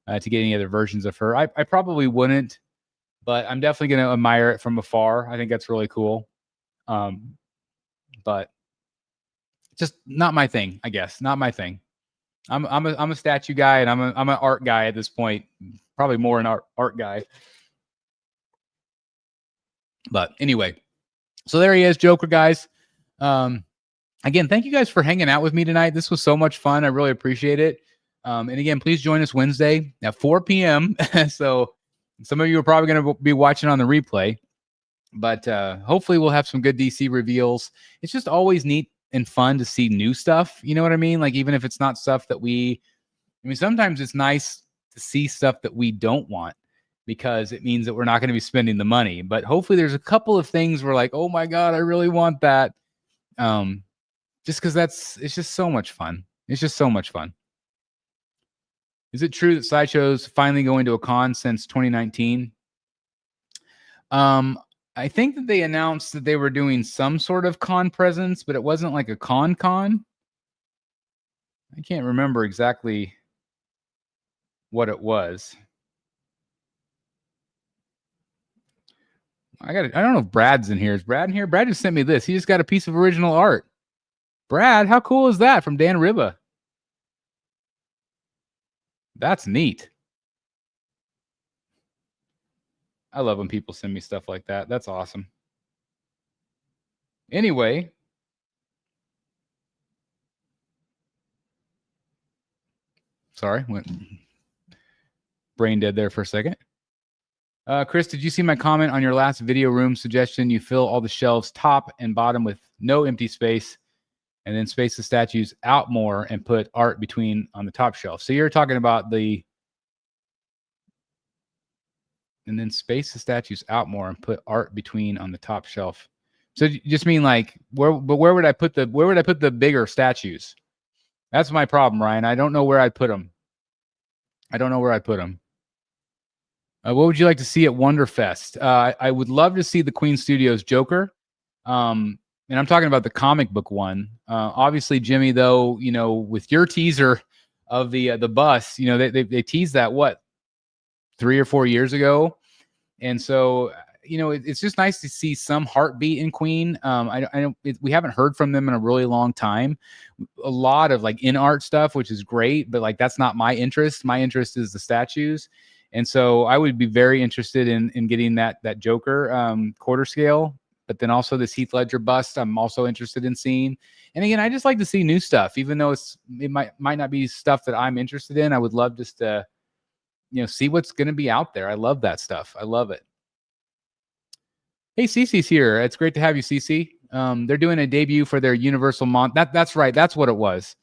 to get any other versions of her? I probably wouldn't, but I'm definitely going to admire it from afar. I think that's really cool. But just not my thing, I guess. Not my thing. I'm a statue guy, and I'm an art guy at this point. Probably more an art guy. But anyway, so there he is, Joker, guys. again, thank you guys for hanging out with me tonight. This was so much fun. I really appreciate it. And again, please join us Wednesday at 4 p.m. So some of you are probably going to be watching on the replay, but hopefully we'll have some good DC reveals. It's just always neat and fun to see new stuff. You know what I mean? Like, even if it's not stuff that sometimes it's nice to see stuff that we don't want, because it means that we're not going to be spending the money. But hopefully there's a couple of things we're like, oh my God, I really want that. Just because it's just so much fun. It's just so much fun. Is it true that Sideshow's finally going to a con since 2019? I think that they announced that they were doing some sort of con presence, but it wasn't like a con. I can't remember exactly what it was. I don't know if Brad's in here. Is Brad in here? Brad just sent me this. He just got a piece of original art. Brad, how cool is that, from Dan Ribba? That's neat. I love when people send me stuff like that. That's awesome. Anyway, sorry, went brain dead there for a second. Chris, did you see my comment on your last video room suggestion? You fill all the shelves top and bottom with no empty space, and then space the statues out more and put art between on the top shelf. So you're talking about and then space the statues out more and put art between on the top shelf. So you just mean like where would I put the bigger statues? That's my problem, Ryan. I don't know where I'd put them. What would you like to see at Wonderfest? I would love to see the Queen Studios Joker. And I'm talking about the comic book one. Obviously, Jimmy, though, with your teaser of the bus, they teased that 3 or 4 years ago, and so it's just nice to see some heartbeat in Queen. We haven't heard from them in a really long time. A lot of like in art stuff, which is great, but like that's not my interest. My interest is the statues, and so I would be very interested in getting that Joker quarter scale. But then also this Heath Ledger bust, I'm also interested in seeing. And again, I just like to see new stuff, even though it might not be stuff that I'm interested in. I would love just to, see what's going to be out there. I love that stuff. I love it. Hey, Cece's here. It's great to have you, Cece. They're doing a debut for their Universal That's right. That's what it was.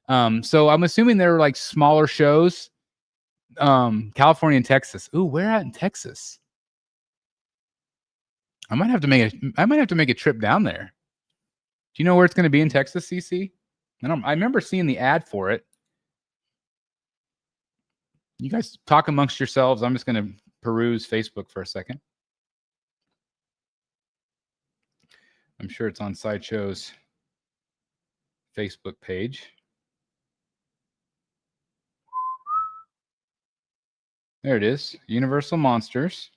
So I'm assuming they're like smaller shows. California and Texas. Ooh, where at in Texas? I might have to make a trip down there. Do you know where it's going to be in Texas, CC? I remember seeing the ad for it. You guys talk amongst yourselves. I'm just going to peruse Facebook for a second. I'm sure it's on Sideshow's Facebook page. There it is. Universal Monsters.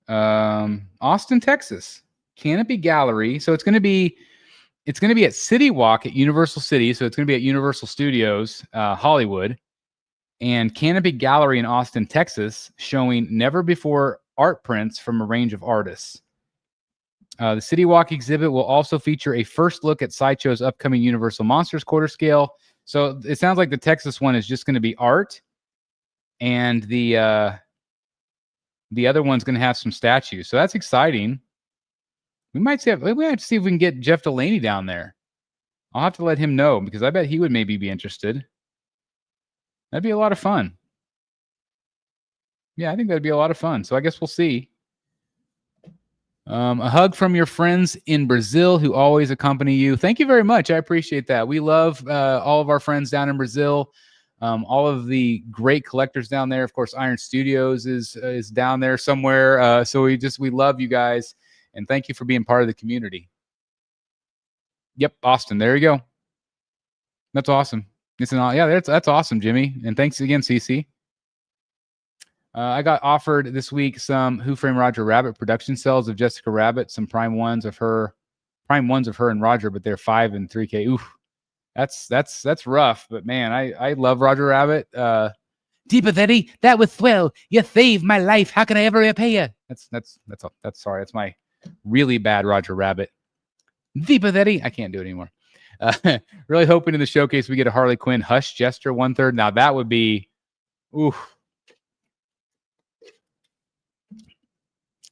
Austin, Texas. Canopy Gallery. So it's going to be at City Walk at Universal City. So it's going to be at Universal Studios, Hollywood, and Canopy Gallery in Austin, Texas, showing never before art prints from a range of artists. The City Walk exhibit will also feature a first look at Sideshow's upcoming Universal Monsters quarter scale. So it sounds like the Texas one is just going to be art, and the other one's going to have some statues. So that's exciting. We might see if we can get Jeff Delaney down there. I'll have to let him know, because I bet he would maybe be interested. That'd be a lot of fun. Yeah, I think that'd be a lot of fun. So I guess we'll see. A hug from your friends in Brazil who always accompany you. Thank you very much. I appreciate that. We love all of our friends down in Brazil. All of the great collectors down there. Of course, Iron Studios is down there somewhere. So we love you guys, and thank you for being part of the community. Yep, Austin. There you go. That's awesome. That's awesome, Jimmy. And thanks again, CC. I got offered this week some Who Framed Roger Rabbit production cells of Jessica Rabbit, some prime ones of her and Roger, but they're 5 and 3K. Oof. That's rough, but man, I love Roger Rabbit. Deeper Teddy, that was swell. You saved my life. How can I ever repay you? That's sorry. That's my really bad Roger Rabbit. The pathetic. I can't do it anymore. Really hoping in the showcase we get a Harley Quinn Hush Jester 1/3. Now that would be, oof.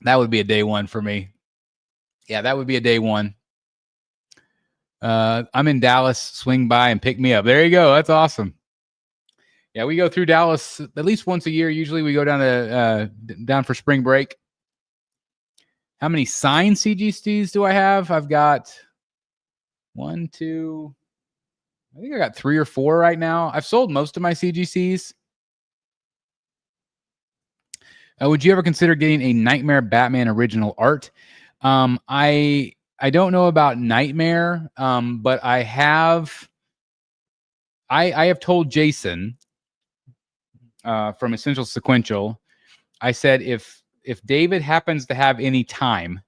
That would be a day one for me. Yeah, that would be a day one. I'm in Dallas. Swing by and pick me up. There you go. That's awesome. Yeah, we go through Dallas at least once a year. Usually we go down for spring break. How many signed CGCs do I have? I've got 1, 2. I think I got 3 or 4 right now. I've sold most of my CGCs. Would you ever consider getting a Nightmare Batman original art? I don't know about Nightmare, but I have told Jason from Essential Sequential, I said if David happens to have any time,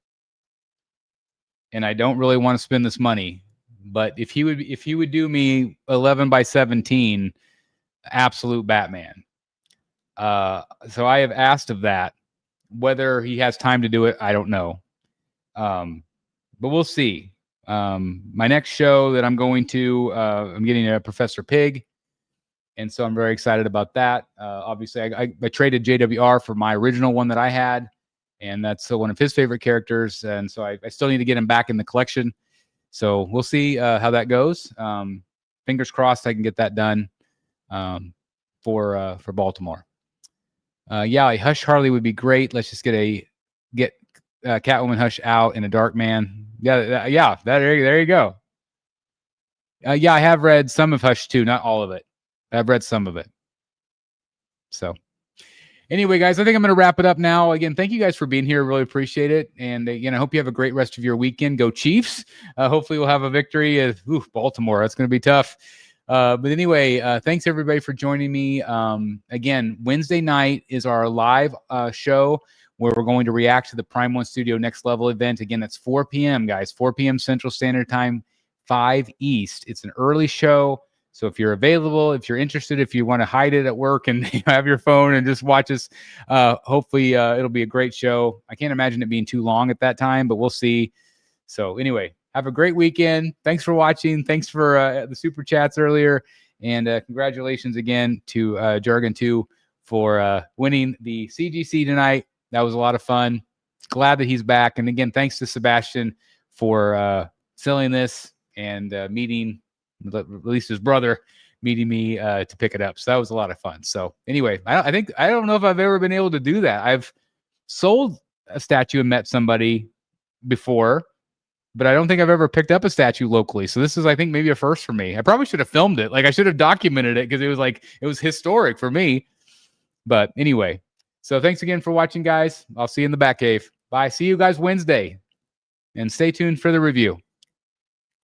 and I don't really want to spend this money, but if he would do me 11 by 17 absolute Batman. So I have asked of that. Whether he has time to do it, I don't know. But we'll see. My next show that I'm going to, I'm getting a Professor Pig. And so I'm very excited about that. Obviously, I traded JWR for my original one that I had. And that's one of his favorite characters. And so I still need to get him back in the collection. So we'll see how that goes. Fingers crossed I can get that done for Baltimore. Yeah, a Hush Harley would be great. Let's just get Catwoman Hush out and a Dark Man. Yeah. There you go. Yeah, I have read some of Hush too, not all of it. I've read some of it. So anyway, guys, I think I'm going to wrap it up now. Again, thank you guys for being here. Really appreciate it. And again, I hope you have a great rest of your weekend. Go Chiefs. Hopefully we'll have a victory. Baltimore. That's going to be tough. But anyway, thanks everybody for joining me. Again, Wednesday night is our live show where we're going to react to the Prime One Studio Next Level event. Again, that's 4 p.m., guys, 4 p.m. Central Standard Time, 5 East. It's an early show. So if you're available, if you're interested, if you want to hide it at work and have your phone and just watch us, hopefully it'll be a great show. I can't imagine it being too long at that time, but we'll see. So anyway, have a great weekend. Thanks for watching. Thanks for the super chats earlier. And congratulations again to Jargon 2 for winning the CGC tonight. That was a lot of fun. Glad that he's back. And again, thanks to Sebastian for selling this and meeting, at least his brother, meeting me to pick it up. So that was a lot of fun. So anyway, I don't know if I've ever been able to do that. I've sold a statue and met somebody before, but I don't think I've ever picked up a statue locally. So this is, I think, maybe a first for me. I probably should have filmed it. Like I should have documented it because it was historic for me. But anyway, so thanks again for watching, guys. I'll see you in the Batcave. Bye. See you guys Wednesday. And stay tuned for the review.